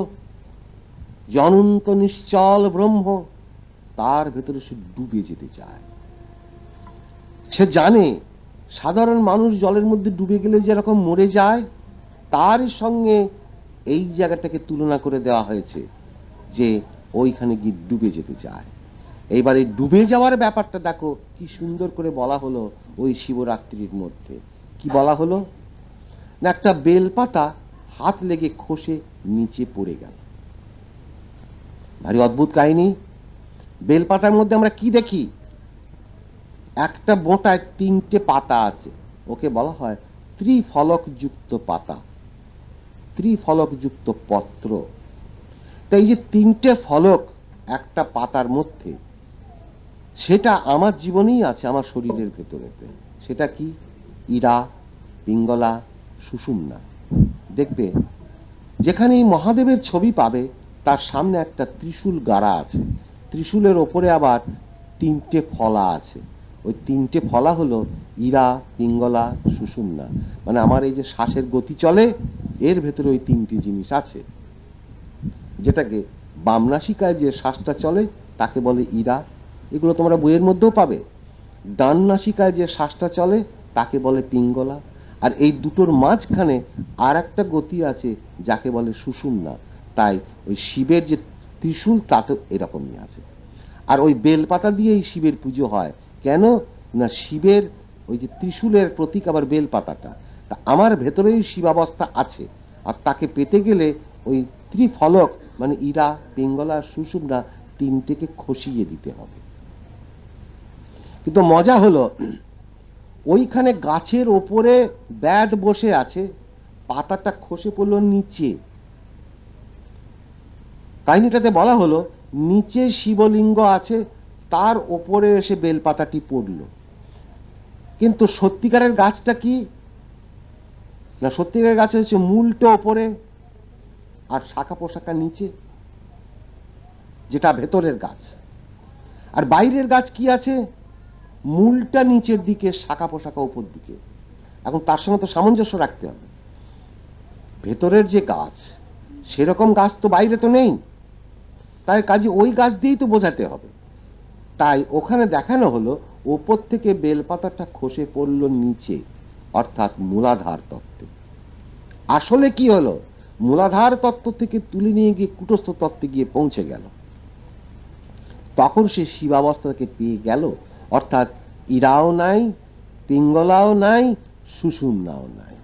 যে অনন্ত নিশ্চল ব্রহ্ম, তার ভেতরে সে ডুবে যেতে চায়। সে জানে সাধারণ মানুষ জলের মধ্যে ডুবে গেলে যেরকম মরে যায়, তার সঙ্গে এই জায়গাটাকে তুলনা করে দেওয়া হয়েছে যে ওইখানে গিয়ে ডুবে যেতে চায়। এইবার এই ডুবে যাওয়ার ব্যাপারটা দেখো কি সুন্দর করে বলা হলো ওই শিবরাত্রির মধ্যে। কি বলা হলো না, একটা বেলপাতা হাত লেগে খসে নিচে পড়ে গেল। ভারী অদ্ভুত কাহিনী। বেলপাতার মধ্যে আমরা কি দেখি? একটা বোঁটায় 3টে পাতা আছে, ওকে বলা হয় ত্রিফলকযুক্ত পাতা, ত্রিফলকযুক্ত পত্র। তাই এই যে 3টে ফলক একটা পাতার মধ্যে, সেটা আমার জীবনেই আছে, আমার শরীরের ভেতরেতে। সেটা কি? ইরা, পিঙ্গলা, সুষুম্না। দেখবে যেখানেই মহাদেবের ছবি পাবে, তার সামনে একটা ত্রিশূল গাড়া আছে, ত্রিশূলের ওপরে আবার 3টে ফলা আছে। ওই 3টে ফলা হলো ইরা, পিঙ্গলা, সুষুম্না। মানে আমার এই যে শ্বাসের গতি চলে, এর ভেতরে ওই 3টি জিনিস আছে। যেটাকে বাম নাসিকায় যে শ্বাসটা চলে তাকে বলে ইরা, এগুলো তোমরা বইয়ের মধ্যেও পাবে। ডান নাসিকায় যে শ্বাসটা চলে তাকে বলে পিঙ্গলা। আর এই দুটোর মাঝখানে আর একটা গতি আছে যাকে বলে সুষুম্না। তাই ওই শিবের যে ত্রিশূল তাতে এরকমই আছে। আর ওই বেলপাতা দিয়েই শিবের পুজো হয়। কেন না, শিবের ওই যে ত্রিশূলের প্রতীক আবার বেলপাতাটা, তা আমার ভেতরেই শিবাবস্থা আছে, আর তাকে পেতে গেলে ওই ত্রিফলক মানে ইরা, পিঙ্গলা, সুষুম্না তিনটেকে খসিয়ে দিতে হবে। কিন্তু মজা হলো, ওইখানে গাছের ওপরে ব্যাট বসে আছে, পাতাটা খসে পড়লো নিচে। কাহিনীটাতে বলা হলো নিচে শিবলিঙ্গ আছে, তার ওপরে এসে বেলপাতাটি পড়ল। কিন্তু সত্যিকারের গাছটা কি না, সত্যিকারের গাছ হচ্ছে মূলটা ওপরে আর শাখা পোশাকা নিচে, যেটা ভেতরের গাছ। আর বাইরের গাছ কি আছে, মূলটা নিচের দিকে, শাখা পোশাকা উপর দিকে। এখন তার সঙ্গে তো সামঞ্জস্য রাখতে হবে। ভেতরের যে গাছ সেরকম গাছ তো বাইরে তো নেই, তাই কাজে ওই গাছ দিয়েই তো বোঝাতে হবে। তাই ওখানে দেখানো হলো ওপর থেকে বেলপাতাটা খসে পড়ল নিচে, অর্থাৎ মূলাধার তত্ত্বে। আসলে কি হলো, মূলাধার তত্ত্ব থেকে তুলে নিয়ে গিয়ে কুটস্থ তত্ত্বে গিয়ে পৌঁছে গেল। তখন সে শিবাবস্থাকে পেয়ে গেল, অর্থাৎ ইরাও নাই, পিঙ্গলাও নাই, সুষুম্নাও নাই।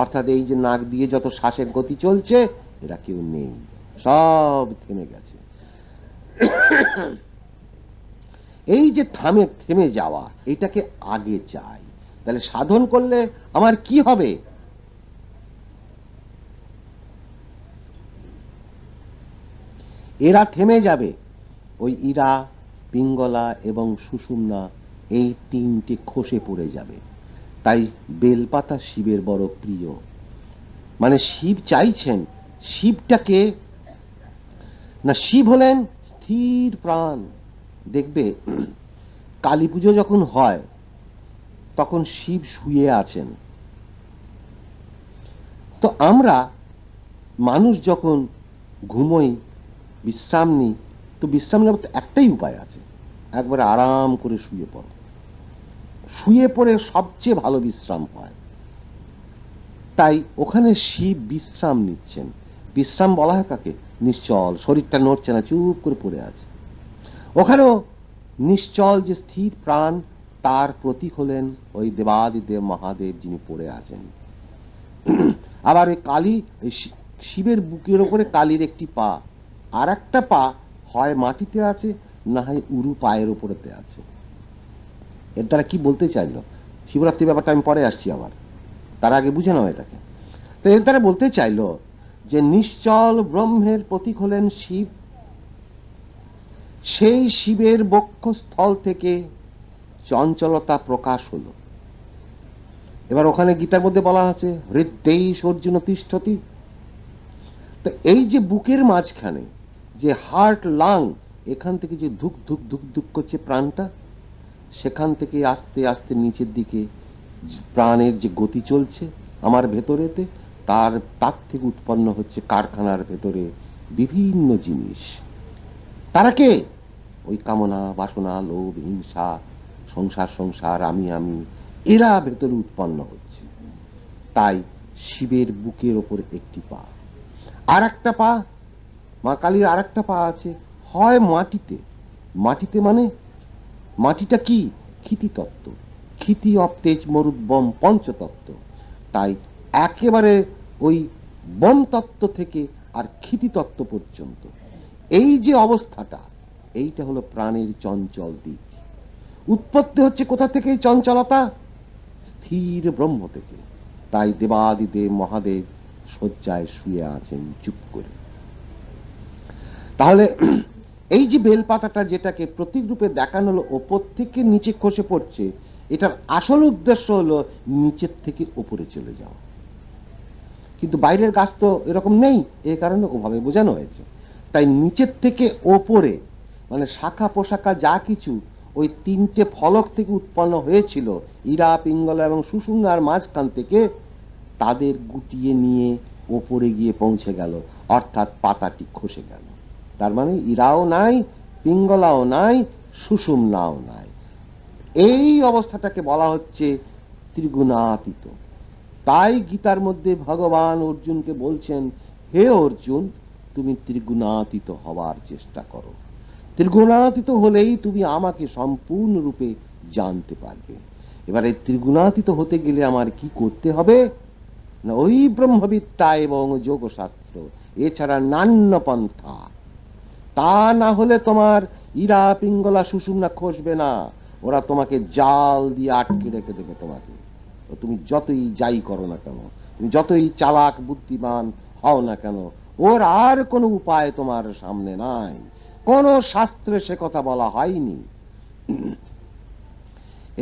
অর্থাৎ এই যে নাক দিয়ে যত শ্বাসের গতি চলছে, এরা কেউ নেই, সব থেমে গেছে। এই যে থেমে যাওয়া, এটাকে আগে চাই। তাহলে সাধন করলে আমার কি হবে? এরা থেমে যাবে, ওই ইরা, পিঙ্গলা এবং সুষুম্না এই তিনটে খসে পড়ে যাবে। তাই বেলপাতা শিবের বড় প্রিয়। মানে শিব চাইছেন শিবটাকে না, শিব হলেন স্থির প্রাণ। দেখবে কালী পুজো যখন হয় তখন শিব শুয়ে আছেন। তো আমরা মানুষ যখন ঘুমোই, বিশ্রাম নিই, তো বিশ্রাম নেওয়ার একটাই উপায় আছে, একবারে আরাম করে শুয়ে পড়ো। শুয়ে পড়ে সবচেয়ে ভালো বিশ্রাম হয়। তাই ওখানে শিব বিশ্রাম নিচ্ছেন। বিশ্রাম বলা হয় কাকে? নিশ্চল, শরীরটা নড়ছে না, চুপ করে পড়ে আছে। ওখানেও নিশ্চল যে স্থির প্রাণ, তার প্রতীক হলেন ওই দেবাদিদেব মহাদেব, যিনি পড়ে আছেন। আবার ওই কালী, শিবের বুকের ওপরে কালীর একটি পা, আর একটা পা হয় মাটিতে আছে, না হয় উরু পায়ের উপরেতে আছে। এর দ্বারা কি বলতে চাইলো, শিবরাত্রি ব্যাপারটা আমি পরে আসছি আবার, তার আগে বুঝে নাও এটাকে। তো এর দ্বারা বলতে চাইলো যে নিশ্চল ব্রহ্মের প্রতীক হলেন শিব। সেই শিবের বক্ষস্থল থেকে চঞ্চলতা প্রকাশ হলো। এবার ওখানে গীতার মধ্যে বলা আছে হৃদ্যেশ অর্জুন তিষ্ঠতি। তো এই যে বুকের মাঝখানে যে হার্ট, লাং, এখান থেকে যে ধুক ধুক ধুক ধুক করছে প্রাণটা, সেখান থেকে আস্তে আস্তে নিচের দিকে প্রাণের যে গতি চলছে আমার ভেতরেতে, তার থেকে উৎপন্ন হচ্ছে কারখানার ভেতরে বিভিন্ন জিনিস। তারা কে? ওই কামনা, বাসনা, লোভ, হিংসা, সংসার, আমি, এরা ভেতরে উৎপন্ন হচ্ছে। তাই শিবের বুকের ওপর একটি পা, আর একটা পা, মা কালীর আর একটা পা আছে হয় মাটিতে। মাটিতে মানে মাটিটা কি? ক্ষিতি তত্ত্ব, ক্ষিতি অপ্তেজ মরুদ্বম পঞ্চতত্ত্ব। তাই একেবারে ওই বম তত্ত্ব থেকে আর ক্ষিতি তত্ত্ব পর্যন্ত এই যে অবস্থাটা, এইটা হলো প্রাণের চঞ্চল দিক। উৎপত্তি হচ্ছে কোথা থেকে চঞ্চলতা? স্থির ব্রহ্ম থেকে। তাই দেবাদিদেব মহাদেব শয্যায় শুয়ে আছেন চুপ করে। তাহলে এই যে বেলপাতাটা যেটাকে প্রতীক রূপে দেখানো হলো ওপর থেকে নিচে খসে পড়ছে, এটার আসল উদ্দেশ্য হলো নিচের থেকে উপরে চলে যাওয়া। কিন্তু বাইরের গাছ তো এরকম নেই, এই কারণে ওভাবে বোঝানো হয়েছে। তাই নিচের থেকে ওপরে মানে শাখা পোশাকা যা কিছু ওই তিনটে ফলক থেকে উৎপন্ন হয়েছিল, ইরা, পিঙ্গলা এবং সুষুম্নার মাঝখান থেকে, তাদের গুটিয়ে নিয়ে ওপরে গিয়ে পৌঁছে গেল, অর্থাৎ পাতাটি খসে গেল। তার মানে ইরাও নাই, পিঙ্গলাও নাই, সুষুম্নাও নাই। এই অবস্থাটাকে বলা হচ্ছে ত্রিগুণাতীত। তাই গীতার মধ্যে ভগবান অর্জুনকে বলছেন, হে অর্জুন, তুমি ত্রিগুণাতীত হওয়ার চেষ্টা করো। ত্রিগুণাতীত হলেই তুমি আমাকে সম্পূর্ণরূপে জানতে পারবে। এবারে ত্রিগুণাতীত হতে গেলে আমার কি করতে হবে? না ওই ব্রহ্মবিদ্যা এবং যোগশাস্ত্র, এছাড়া নান্য পন্থা। তা না হলে তোমার ইরা পিঙ্গলা সুষুম্না খসবে না, ওরা তোমাকে জাল দিয়ে আটকে রেখে দেবে তোমাকে। তুমি যতই যাই করো না কেন, তুমি যতই চালাক বুদ্ধিমান হও না কেন, ওর আর কোনো উপায় তোমার সামনে নাই। কোন শাস্ত্রে সে কথা বলা হয়নি।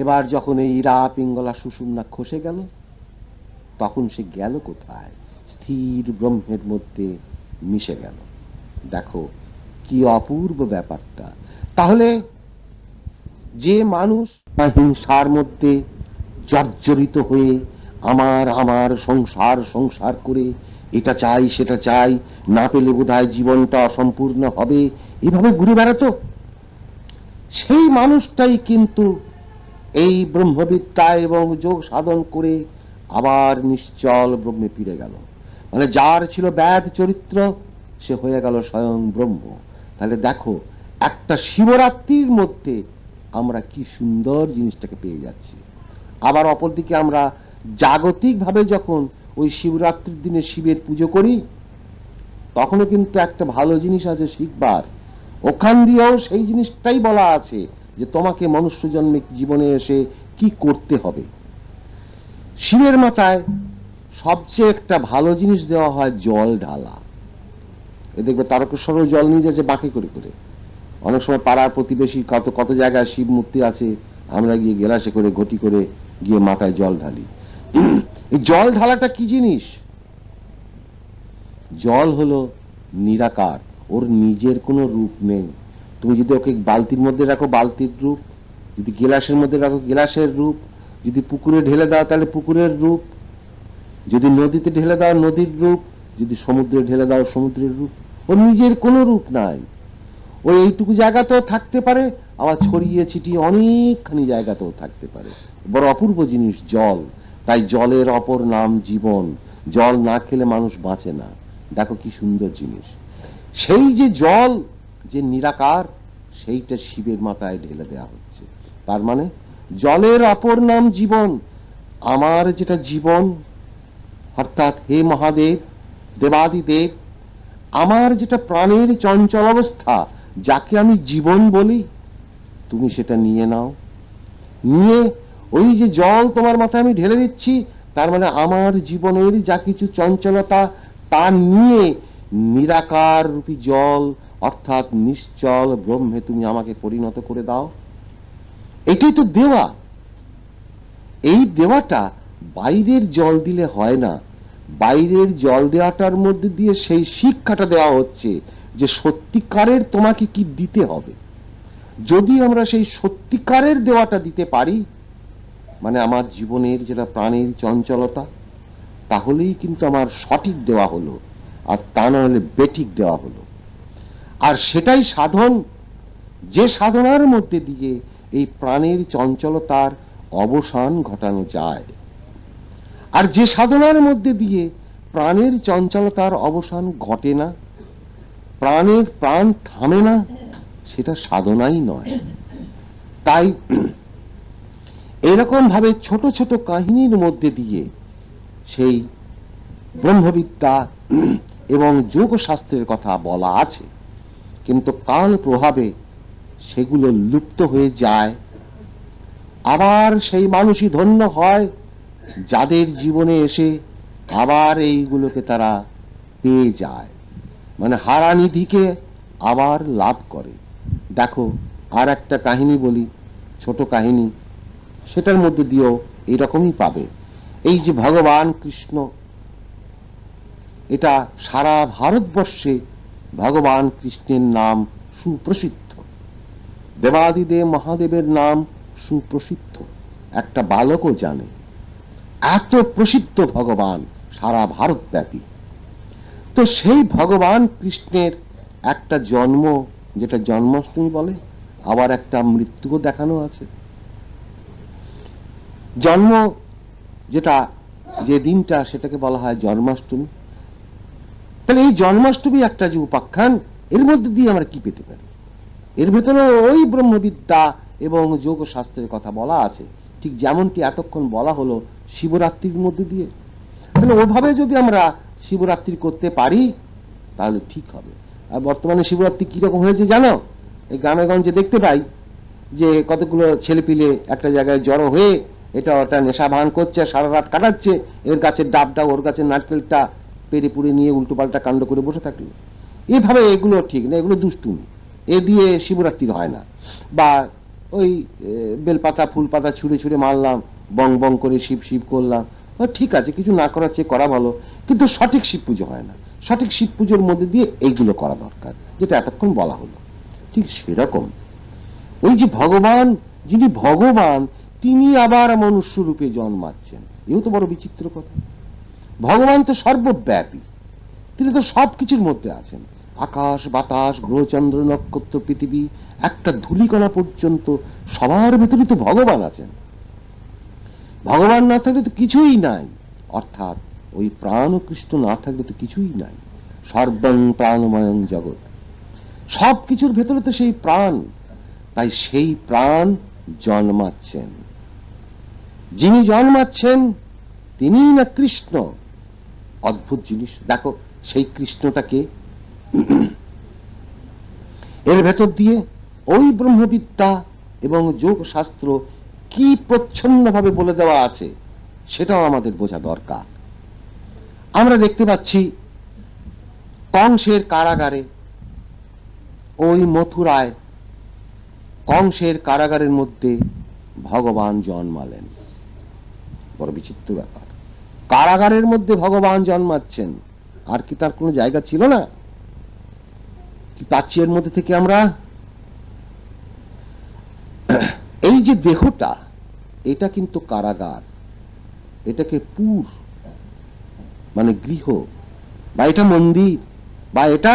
এবার যখন এই ইরা পিঙ্গলা সুষুম্না খসে গেল, তখন সে গেল কোথায়? স্থির ব্রহ্মের মধ্যে মিশে গেল। দেখো কি অপূর্ব ব্যাপারটা। তাহলে যে মানুষ হিংসার মধ্যে জর্জরিত হয়ে আমার আমার সংসার সংসার করে এটা চাই সেটা চাই, না পেলে বোধহয় জীবনটা অসম্পূর্ণ হবে, এভাবে ঘুরে বেড়াতো, সেই মানুষটাই কিন্তু এই ব্রহ্মবিদ্যা এবং যোগ সাধন করে আবার নিশ্চল ব্রহ্মে ফিরে গেল। মানে যার ছিল ব্যাধ চরিত্র, সে হয়ে গেল স্বয়ং ব্রহ্ম। তাহলে দেখো একটা শিবরাত্রির মধ্যে আমরা কি সুন্দর জিনিসটাকে পেয়ে যাচ্ছি। আবার অপরদিকে আমরা জাগতিক ভাবে যখন ওই শিবরাত্রির দিনে শিবের পুজো করি, তখনও কিন্তু একটা ভালো জিনিস আছে শিখবার। ওখান দিয়েও সেই জিনিসটাই বলা আছে যে তোমাকে মনুষ্য জন্মে জীবনে এসে কি করতে হবে। শিবের মাথায় সবচেয়ে একটা ভালো জিনিস দেওয়া হয় জল ঢালা। এ দেখবে তারকেশ্বরও জল নিয়ে যাচ্ছে বাঁকে করে করে। অনেক সময় পাড়ার প্রতিবেশী কত কত জায়গায় শিব মূর্তি আছে, আমরা গিয়ে গেলাসে করে ঘটি করে গিয়ে মাথায় জল ঢালি। এই জল ঢালাটা কি জিনিস? জল হলো নিরাকার, ওর নিজের কোনো রূপ নেই। তুমি যদি ওকে বালতির মধ্যে রাখো বালতির রূপ, যদি গেলাসের মধ্যে রাখো গেলাসের রূপ, যদি পুকুরে ঢেলে দাও তাহলে পুকুরের রূপ, যদি নদীতে ঢেলে দাও নদীর রূপ, যদি সমুদ্রে ঢেলে দাও সমুদ্রের রূপ। ওর নিজের কোনো রূপ নাই। ওই এইটুকু জায়গাতেও থাকতে পারে, আবার ছড়িয়ে ছিটিয়ে অনেকখানি জায়গাতেও থাকতে পারে। বড় অপূর্ব জিনিস জল। তাই জলের অপর নাম জীবন। জল না খেলে মানুষ বাঁচে না। দেখো কি সুন্দর জিনিস। সেই যে জল যে নিরাকার, সেইটা শিবের মাথায় ঢেলে দেওয়া হচ্ছে। তার মানে জলের অপর নাম জীবন। আমার যেটা জীবন, অর্থাৎ হে মহাদেব দেবাদিদেব, আমার যেটা প্রাণের চঞ্চল অবস্থা, যাকে আমি জীবন বলি, তুমি সেটা নিয়ে নাও। নিয়ে ওই যে জল তোমার মাথায় আমি ঢেলে দিচ্ছি, তার মানে আমার জীবনের যা কিছু চঞ্চলতা তা নিয়ে নিরাকার রূপী জল অর্থাৎ নিশ্চল ব্রহ্মে তুমি আমাকে পরিণত করে দাও। এটাই তো দেওয়া। এই দেওয়াটা বাইরের জল দিলে হয় না। বাইরের জল দেওয়াটার মধ্যে দিয়ে সেই শিক্ষাটা দেওয়া হচ্ছে যে সত্যিকারের তোমাকে কি দিতে হবে। যদি আমরা সেই সত্যিকারের দেওয়াটা দিতে পারি, মানে আমার জীবনের যেটা প্রাণের চঞ্চলতা, তাহলেই কিন্তু আমার সঠিক দেওয়া হলো, আর তা না হলে বেঠিক দেওয়া হলো। আর সেটাই সাধন, যে সাধনার মধ্যে দিয়ে এই প্রাণের চঞ্চলতার অবসান ঘটানো যায়। আর যে সাধনার মধ্যে দিয়ে প্রাণের চঞ্চলতার অবসান ঘটে না, প্রাণ থামে না, সেটা সাধনাই নয়। তাই এরকম ভাবে ছোট ছোট কাহিনীর মধ্যে দিয়ে সেই ব্রহ্মবিদ্যা এবং যোগশাস্ত্রের কথা বলা আছে, কিন্তু কাল প্রভাবে সেগুলো লুপ্ত হয়ে যায়। আবার সেই মানুষই ধন্য হয় যাদের জীবনে এসে আবার এইগুলোকে তারা পেয়ে যায়, মানে হারানিধিকে আবার লাভ করে। দেখো আর একটা কাহিনী বলি, ছোট কাহিনী, সেটার মধ্যে দিয়েও এরকমই পাবে। এই যে ভগবান কৃষ্ণ, এটা সারা ভারতবর্ষে ভগবান কৃষ্ণের নাম সুপ্রসিদ্ধ, দেবাদিদেব মহাদেবের নাম সুপ্রসিদ্ধ, একটা বালকও জানে। এত প্রসিদ্ধ ভগবান সারা ভারতব্যাপী। তো সেই ভগবান কৃষ্ণের একটা জন্ম, যেটা জন্মাষ্টমী বলে, আবার একটা মৃত্যুও দেখানো আছে। জন্ম যেটা যে দিনটা, সেটাকে বলা হয় জন্মাষ্টমী। তাহলে এই জন্মাষ্টমী একটা যে উপাখ্যান, এর মধ্যে দিয়ে আমরা কি পেতে পারি? এর ভেতরে ওই ব্রহ্মবিদ্যা এবং যোগ শাস্ত্রের কথা বলা আছে, ঠিক যেমনটি এতক্ষণ বলা হলো শিবরাত্রির মধ্যে দিয়ে। তাহলে ওভাবে যদি আমরা শিবরাত্রি করতে পারি তাহলে ঠিক হবে। আর বর্তমানে শিবরাত্রি কিরকম হয়েছে জানো? এই গ্রামে গঞ্জে দেখতে পাই যে কতগুলো ছেলেপিলে একটা জায়গায় জড়ো হয়ে এটা ওটা নেশা ভান করছে, সারা রাত কাটাচ্ছে, এর গাছের ডাবটা ওর গাছের নারকেলটা পেরে পুড়ে নিয়ে উল্টো পাল্টা কাণ্ড করে বসে থাকলো। এভাবে এগুলো ঠিক না, এগুলো দুষ্টুমি। এ দিয়ে শিবরাত্রি হয় না। বা ওই বেলপাতা ফুল পাতা ছুঁড়ে ছুঁড়ে মারলাম, বং বং করে শিব শিব করলাম, ঠিক আছে, কিছু না করার চেয়ে করা ভালো, কিন্তু সঠিক শিব পুজো হয় না। সঠিক শিব পুজোর মধ্যে দিয়ে এইগুলো করা দরকার, যেটা এতক্ষণ বলা হলো। ঠিক সেরকম ওই যে ভগবান, যিনি ভগবান, তিনি আবার মনুষ্য রূপে জন্মাচ্ছেন, এও তো বড় বিচিত্র কথা। ভগবান তো সর্বব্যাপী, তিনি তো সবকিছুর মধ্যে আছেন। আকাশ বাতাস গ্রহচন্দ্র নক্ষত্র পৃথিবী একটা ধূলিকণা পর্যন্ত সবার ভেতরে তো ভগবান আছেন। ভগবান না থাকলে তো কিছুই নাই, অর্থাৎ ওই প্রাণ কৃষ্ণ না থাকলে তো কিছুই নাই। সর্বং প্রাণময়ং জগৎ, সবকিছুর ভেতরে তো সেই প্রাণ। তাই সেই প্রাণ জন্মাচ্ছেন, যিনি জন্মাচ্ছেন তিনিই না কৃষ্ণ। অদ্ভুত জিনিস। দেখো সেই কৃষ্ণটাকে এর ভেতর দিয়ে ওই ব্রহ্মবিদ্যা এবং যোগ শাস্ত্র কি প্রচ্ছন্ন ভাবে বলে দেওয়া আছে সেটাও আমাদের বোঝা দরকার। আমরা দেখতে পাচ্ছি কংসের কারাগারে, ওই মথুরায় কংসের কারাগারের মধ্যে ভগবান জন্মালেন। বড় বিচিত্র ব্যাপার, কারাগারের মধ্যে ভগবান জন্মাচ্ছেন। আর কি তার কোনো জায়গা ছিল না? কি পাচ্ছি এর মধ্যে থেকে আমরা? এই যে দেহটা, এটা কিন্তু কারাগার, এটাকে পুর মানে গৃহ, বা এটা মন্দির, বা এটা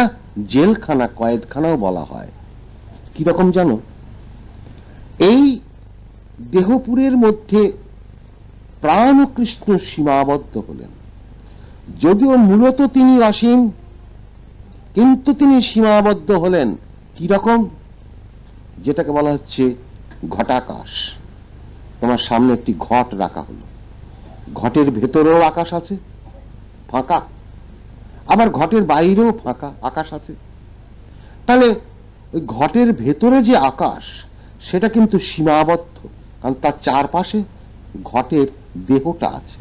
জেলখানা, কয়েদখানাও বলা হয়। কিরকম জানো? এই দেহপুরের মধ্যে প্রাণ কৃষ্ণ সীমাবদ্ধ হলেন। যদিও মূলত তিনি অসীম, কিন্তু তিনি সীমাবদ্ধ হলেন কিরকম? যেটাকে বলা হচ্ছে ঘটাকাশ। তোমার সামনে একটি ঘট রাখা হলো, ঘটের ভেতরেও আকাশ আছে ফাঁকা, আবার ঘটের বাইরেও ফাঁকা আকাশ আছে। তাহলে ওই ঘটের ভেতরে যে আকাশ, সেটা কিন্তু সীমাবদ্ধ, কারণ তার চারপাশে ঘটের দেহটা আছে,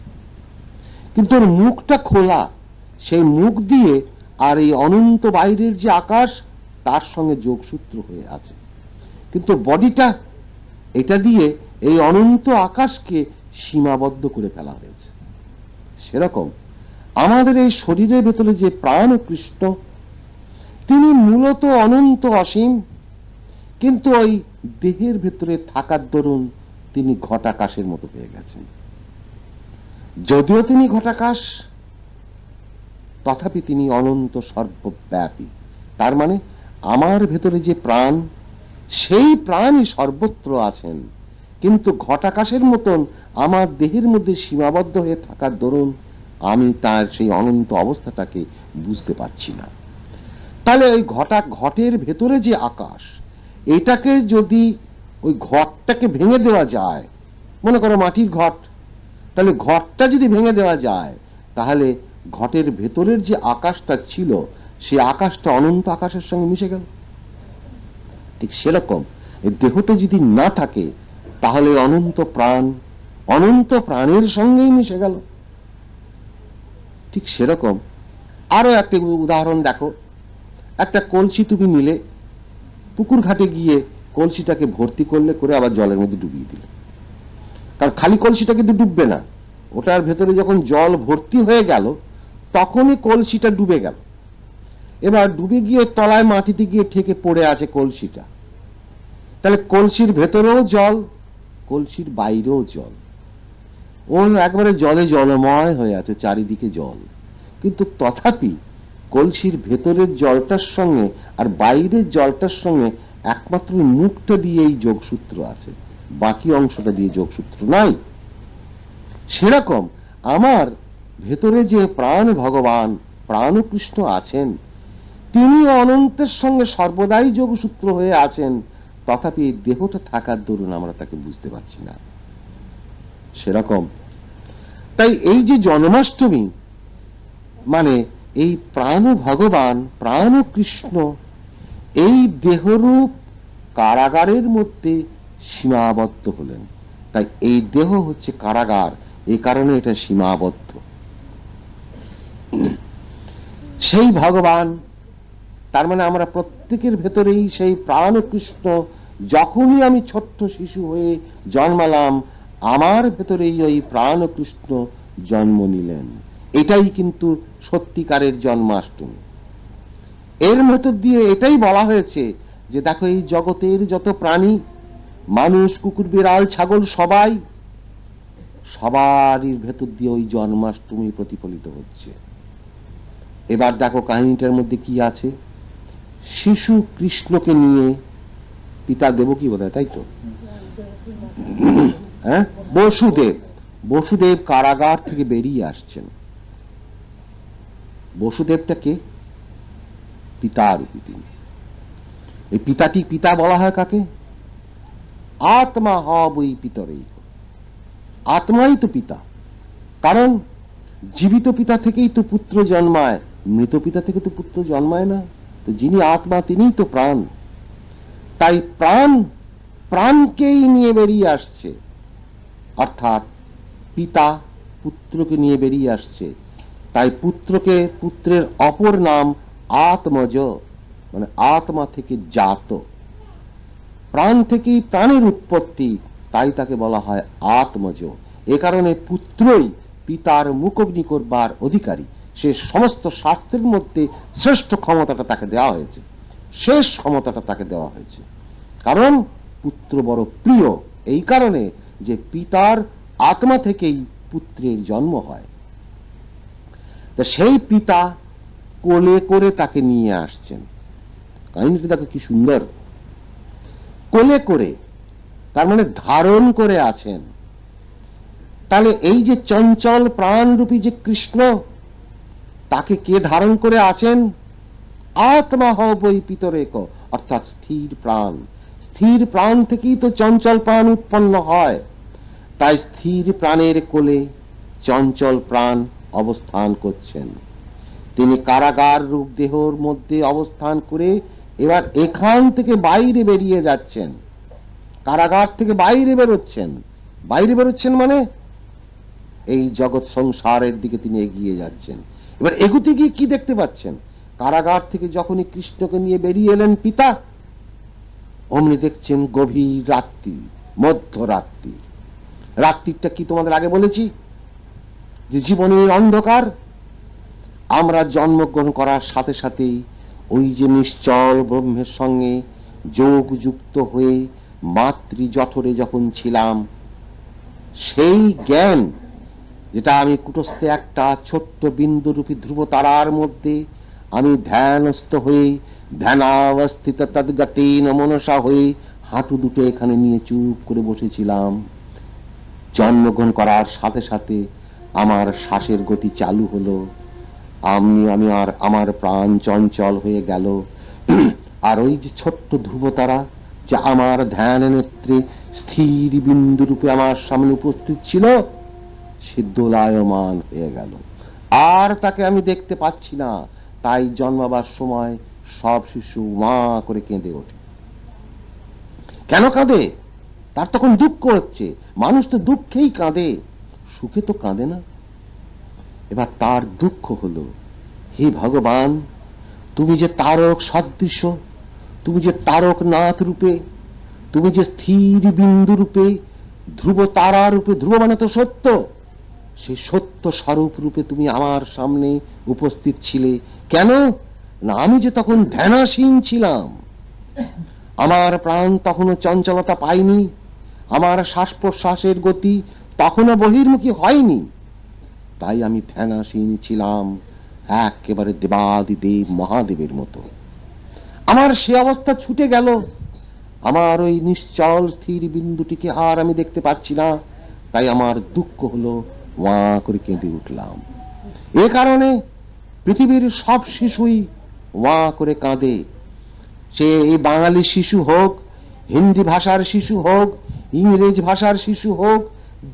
কিন্তু ওর মুখটা খোলা। সেই মুখ দিয়ে আর এই অনন্ত বাইরের যে আকাশ, তার সঙ্গে যোগসূত্র হয়ে আছে। কিন্তু বডিটা, এটা দিয়ে এই অনন্ত আকাশকে সীমাবদ্ধ করে ফেলা হয়েছে। সেরকম আমাদের এই শরীরের ভেতরে যে প্রাণ কৃষ্ণ, তিনি মূলত অনন্ত অসীম, কিন্তু ওই দেহের ভেতরে থাকার দরুন তিনি ঘটাকাশের মতো হয়ে গেছেন। যদিও তিনি ঘটাকাশ, তথাপি তিনি অনন্ত সর্বব্যাপী। তার মানে আমার ভেতরে যে প্রাণ, সেই প্রাণই সর্বত্র আছেন, কিন্তু ঘটাকাশের মতন আমার দেহের মধ্যে সীমাবদ্ধ হয়ে থাকার দরুন আমি তার সেই অনন্ত অবস্থাটাকে বুঝতে পারছি না। তাহলে ওই ঘটের ভেতরে যে আকাশ, এটাকে যদি ওই ঘটটাকে ভেঙে দেওয়া যায়, মনে করো মাটির ঘট, তাহলে ঘটটা যদি ভেঙে দেওয়া যায়, তাহলে ঘটের ভেতরের যে আকাশটা ছিল, সেই আকাশটা অনন্ত আকাশের সঙ্গে মিশে গেল। ঠিক সেরকম এই দেহটা যদি না থাকে, তাহলে অনন্ত প্রাণ অনন্ত প্রাণের সঙ্গেই মিশে গেল। ঠিক সেরকম আরো একটা উদাহরণ দেখো। একটা কলসি তুমি নিলে, পুকুর ঘাটে গিয়ে কলসিটাকে ভর্তি করলে, করে আবার জলের মধ্যে ডুবিয়ে দিলে, কারণ খালি কলসিটা কিন্তু ডুববে না, ওটার ভেতরে যখন জল ভর্তি হয়ে গেল, তখনই কলসিটা ডুবে গেল। এবার ডুবে গিয়ে তলায় মাটিতে গিয়ে ঠেকে পড়ে আছে কলসিটা। তাহলে কলসির ভেতরেও জল, কলসির বাইরেও জল, ও একবারে জলে জলময় হয়ে আছে, চারিদিকে জল। কিন্তু তথাপি কলসির ভেতরের জলটার সঙ্গে আর বাইরের জলটার সঙ্গে একমাত্র মুখটা দিয়েই যোগসূত্র আছে, বাকি অংশটা দিয়ে যোগসূত্র নাই। সেরকম আমার ভেতরে যে প্রাণ ভগবান, প্রাণ কৃষ্ণ আছেন, তিনি অনন্তের সঙ্গে সর্বদাই যোগসূত্র হয়ে আছেন, তথাপি দেহটা থাকার দরুন আমরা তাকে বুঝতে পারছি না। সেরকম তাই এই যে জন্মাষ্টমী মানে এই প্রাণ ভগবান, প্রাণ কৃষ্ণ এই দেহরূপ কারাগারের মধ্যে সীমাবদ্ধ হলেন। তাই এই দেহ হচ্ছে কারাগার, এই কারণে এটা সীমাবদ্ধ। সেই ভগবান, তার মানে আমরা প্রত্যেকের ভেতরেই সেই প্রাণ কৃষ্ণ। যখনই আমি ছোট্ট শিশু হয়ে জন্মালাম, আমার ভেতরেই ওই প্রাণ কৃষ্ণ জন্ম নিলেন। এটাই কিন্তু সত্যিকারের জন্মাষ্টমী। এর ভেতর দিয়ে এটাই বলা হয়েছে যে দেখো, এই জগতের যত প্রাণী, মানুষ, কুকুর, বিড়াল, ছাগল, সবারই ভেতর দিয়ে ওই জন্মাষ্টমী প্রতিফলিত হচ্ছে। এবার দেখো কাহিনীটার মধ্যে কি আছে। শিশু কৃষ্ণকে নিয়ে পিতা দেবকী বোধহয়, তাই তো, হ্যাঁ, বসুদেব কারাগার থেকে বেরিয়ে আসছেন। বসুদেবটা কে? পিতারূপী তিনি। এই পিতা বলা হয় কাকে? আত্মা হবই পিতরেই। আত্মাই তো পিতা, কারণ জীবিত পিতা থেকেই তো পুত্র জন্মায়, মৃত পিতা থেকে তো পুত্র জন্মায় না। তো যিনি আত্মা তিনিই তো প্রাণ। তাই প্রাণকেই নিয়ে বেরিয়ে আসছে, অর্থাৎ পিতা পুত্রকে নিয়ে বেরিয়ে আসছে। তাই পুত্রের অপর নাম আত্মজ, মানে আত্মা থেকে জাত। প্রাণ থেকেই প্রাণের উৎপত্তি, তাই তাকে বলা হয় আত্মজ। এ কারণে পুত্রই পিতার মুখগ্নি করবার অধিকারী। সে সমস্ত শাস্ত্রের মধ্যে শ্রেষ্ঠ ক্ষমতাটা তাকে দেওয়া হয়েছে, শেষ ক্ষমতাটা তাকে দেওয়া হয়েছে। কারণ পুত্র বড় প্রিয়, এই কারণে যে পিতার আত্মা থেকেই পুত্রের জন্ম হয়। তা সেই পিতা কোলে করে তাকে নিয়ে আসছেন। কাহিনীটা দেখো কি সুন্দর। কোলে করে, তার মানে ধারণ করে আছেন। তাহলে এই যে চঞ্চল প্রাণরূপী যে কৃষ্ণ, তাকে কে ধারণ করে আছেন? আত্মা হবই পিতরেক, অর্থাৎ স্থির প্রাণ। স্থির প্রাণ থেকেই তো চঞ্চল প্রাণ উৎপন্ন হয়। তাই স্থির প্রাণের কোলে চঞ্চল প্রাণ অবস্থান করছেন। তিনি কারাগার রূপ দেহর মধ্যে অবস্থান করে এবার এখান থেকে বাইরে বেরিয়ে যাচ্ছেন। কারাগার থেকে বাইরে বেরোচ্ছেন মানে এই জগৎ সংসারের দিকে তিনি এগিয়ে যাচ্ছেন। এবার এগুতে গিয়ে কি দেখতে পাচ্ছেন? কারাগার থেকে যখনই কৃষ্ণকে নিয়ে বেরিয়ে এলেন পিতা, অমনি দেখছেন গভীর রাত্রি, মধ্যরাত্রি। রাত্রিটা কি তোমাদের আগে বলেছি যে জীবনের অন্ধকার। আমরা জন্মগ্রহণ করার সাথে সাথেই ওই যে নিশ্চল ব্রহ্মের সঙ্গে যোগ যুক্ত হয়ে মাতৃ জঠরে যখন ছিলাম, সেই জ্ঞান যেটা আমি কুটস্থে একটা ছোট্ট বিন্দুরূপী ধ্রুব তারার মধ্যে আমি ধ্যানস্থ হয়ে ধ্যানাবস্থিত তদ্গতেন মনসা হয়ে হাঁটু দুটো এখানে নিয়ে চুপ করে বসেছিলাম। জন্মগ্রহণ করার সাথে সাথে আমার শ্বাসের গতি চালু হলো, আমার প্রাণ চঞ্চল হয়ে গেল। আর ওই যে ছোট্ট ধ্রুবতারা যে আমার ধ্যান নেত্রে স্থির বিন্দু রূপে আমার সামনে উপস্থিত ছিল, সে দোলায়মান হয়ে গেল। আর তাকে আমি দেখতে পাচ্ছি না। তাই জন্মাবার সময় সব শিশু মা করে কেঁদে ওঠে। কেন কাঁদে? তার তখন দুঃখ হচ্ছে। মানুষ তো দুঃখেই কাঁদে, সুখে তো কাঁদে না। এবার তার দুঃখ হলো, হে ভগবান, তুমি যে তারক সদৃশ, তুমি যে তারক নাথ রূপে, তুমি যে স্থির বিন্দু রূপে, ধ্রুব তারা রূপে, ধ্রুব মানে তো সত্য, সেই সত্য স্বরূপ রূপে তুমি আমার সামনে উপস্থিত ছিলে। কেন না, আমি যে তখন ধ্যানাসীন ছিলাম, আমার প্রাণ তখনও চঞ্চলতা পায়নি, আমার শ্বাস প্রশ্বাসের গতি তখনও বহির্মুখী হয়নি। তাই আমি ধ্যানাসীন ছিলাম, একেবারে দেবাদিদেব মহাদেবের মতো। আমার সে অবস্থা ছুটে গেল। আমার ওই নিশ্চল স্থির বিন্দুটিকে আর আমি দেখতে পাচ্ছি না। তাই আমার দুঃখ হলো, ওয়া করে কেঁদে উঠলাম। এ কারণে পৃথিবীর সব শিশুই ওয়া করে কাঁদে। সে এই বাঙালি শিশু হোক, হিন্দি ভাষার শিশু হোক, ইংরেজ ভাষার শিশু হোক,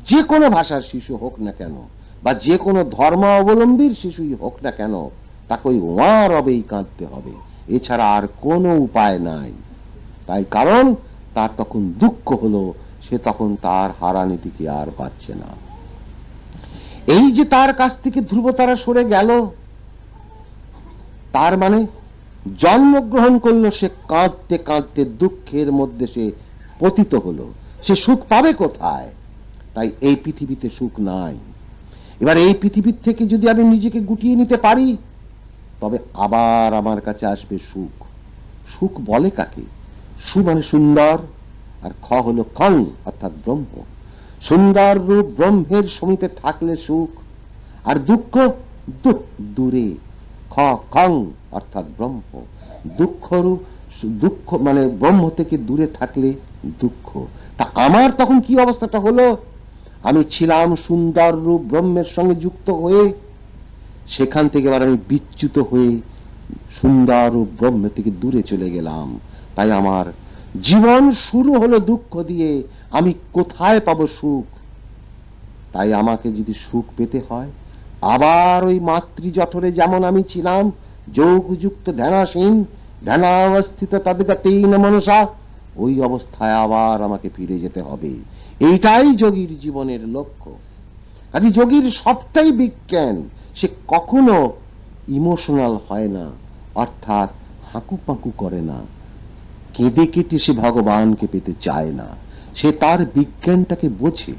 যে কোনো ভাষার শিশু হোক না কেন, বা যে কোনো ধর্মাবলম্বীর শিশুই হোক না কেন, তাকে ওই ওয়াঁ রবেই কাঁদতে হবে, এছাড়া আর কোনো উপায় নাই। তাই কারণ তার তখন দুঃখ হলো, সে তখন তার হারানিটিকে আর পাচ্ছে না। এই যে তার কাছ থেকে ধ্রুবতারা সরে গেল, তার মানে জন্মগ্রহণ করলো, সে কাঁদতে কাঁদতে দুঃখের মধ্যে সে পতিত হলো, সে সুখ পাবে কোথায়? তাই এই পৃথিবীতে সুখ নাই। এবার এই পৃথিবীর থেকে যদি আমি নিজেকে গুটিয়ে নিতে পারি, তবে আবার আমার কাছে আসবে সুখ। সুখ বলে কাকে? সু মানে সুন্দর, আর খ হলো খং অর্থাৎ ব্রহ্ম। সুন্দর রূপ ব্রহ্মের সমীপে থাকলে সুখ, আর দুঃখ দূরে, খ খং অর্থাৎ ব্রহ্ম। দুঃখ মানে ব্রহ্ম থেকে দূরে থাকলে দুঃখ। তা আমার তখন কি অবস্থাটা হলো? আমি ছিলাম সুন্দর রূপ ব্রহ্মের সঙ্গে যুক্ত হয়ে, সেখান থেকে এবার আমি বিচ্যুত হয়ে সুন্দর রূপ ব্রহ্ম থেকে দূরে চলে গেলাম। তাই আমার জীবন শুরু হলো দুঃখ দিয়ে, আমি কোথায় পাবো সুখ? তাই আমাকে যদি সুখ পেতে হয়, আবার ওই মাতৃজঠরে যেমন আমি ছিলাম, যোগযুক্ত ধ্যানাসীন, ধ্যানাবস্থিত তদ্গতেন মনসা, ওই অবস্থায় আবার আমাকে ফিরে যেতে হবে। এইটাই যোগীর জীবনের লক্ষ্য। কাজে যোগীর সবটাই বিজ্ঞান, সে কখনো ইমোশনাল হয় না, অর্থাৎ হাঁকু পাঁকু করে না, কেঁদে কেটে সে ভগবানকে পেতে চায় না, সে তার বিজ্ঞানটাকে বোঝে।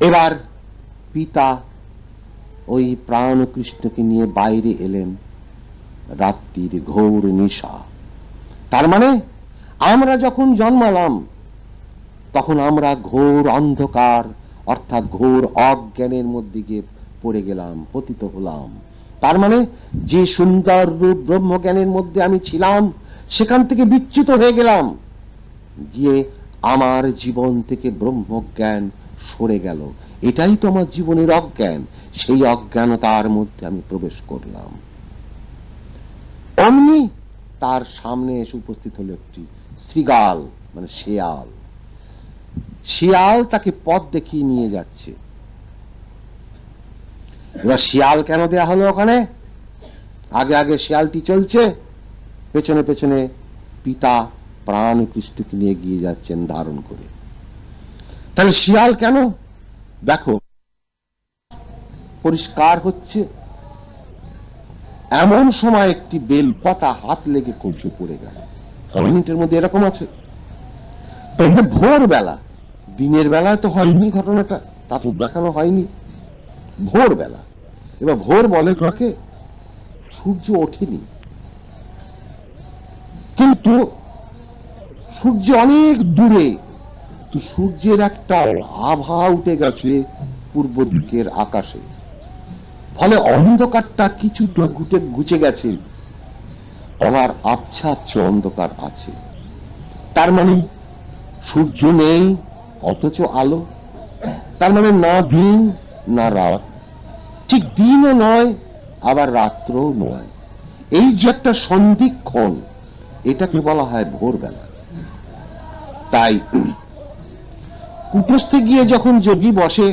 এবার পিতা ওই প্রাণ কৃষ্ণকে নিয়ে বাইরে এলেন, রাত্রির ঘোর নিশা। তার মানে আমরা যখন জন্মালাম, তখন আমরা ঘোর অন্ধকার অর্থাৎ ঘোর অজ্ঞানের মধ্যে গিয়ে পড়ে গেলাম, পতিত হলাম। তার মানে যে সুন্দর রূপ ব্রহ্মজ্ঞানের মধ্যে আমি ছিলাম, সেখান থেকে বিচ্যুত হয়ে গেলাম, গিয়ে আমার জীবন থেকে ব্রহ্মজ্ঞান সরে গেল। এটাই তো আমার জীবনের অজ্ঞান। সেই অজ্ঞানতার মধ্যে আমি প্রবেশ করলাম। অমনি তার সামনে এসে উপস্থিত হলো একটি শৃগাল, মানে শেয়াল। শিয়াল তাকে পথ দেখিয়ে নিয়ে যাচ্ছে। এবার শিয়াল কেন দেয়া হলো ওখানে? আগে আগে শিয়ালটি চলছে, পেছনে পেছনে পিতা প্রাণ কৃষ্ণকে নিয়ে গিয়ে যাচ্ছেন ধারণ করে। তাহলে শিয়াল কেন? দেখো, পরিষ্কার হচ্ছে, এমন সময় একটি বেলপাতা হাত লেগে কবজে পড়ে গেল। মিনিটের মধ্যে এরকম আছে। ভোরবেলা, দিনের বেলায় তো হয়নি ঘটনাটা, তা তো দেখানো হয়নি, ভোরবেলা। এবার ভোর বলে কাকে? সূর্য ওঠেনি, কিন্তু সূর্য অনেক দূরে, সূর্যের একটা আভা উঠে গেছে পূর্ব দিকের আকাশে, ফলে অন্ধকারটা কিছুটা ঘুচে গেছে, আবার আবছা আবছা অন্ধকার আছে। তার মানে সূর্য নেই অথচ আলো। তার মানে না দিন না রাত, ঠিক দিনও নয় আবার রাত্রও নয়। এই যে একটা সন্ধিক্ষণ, এটাকে বলা হয় ভোরবেলা। তাই কুটস্থে গিয়ে যখন যোগী বসে,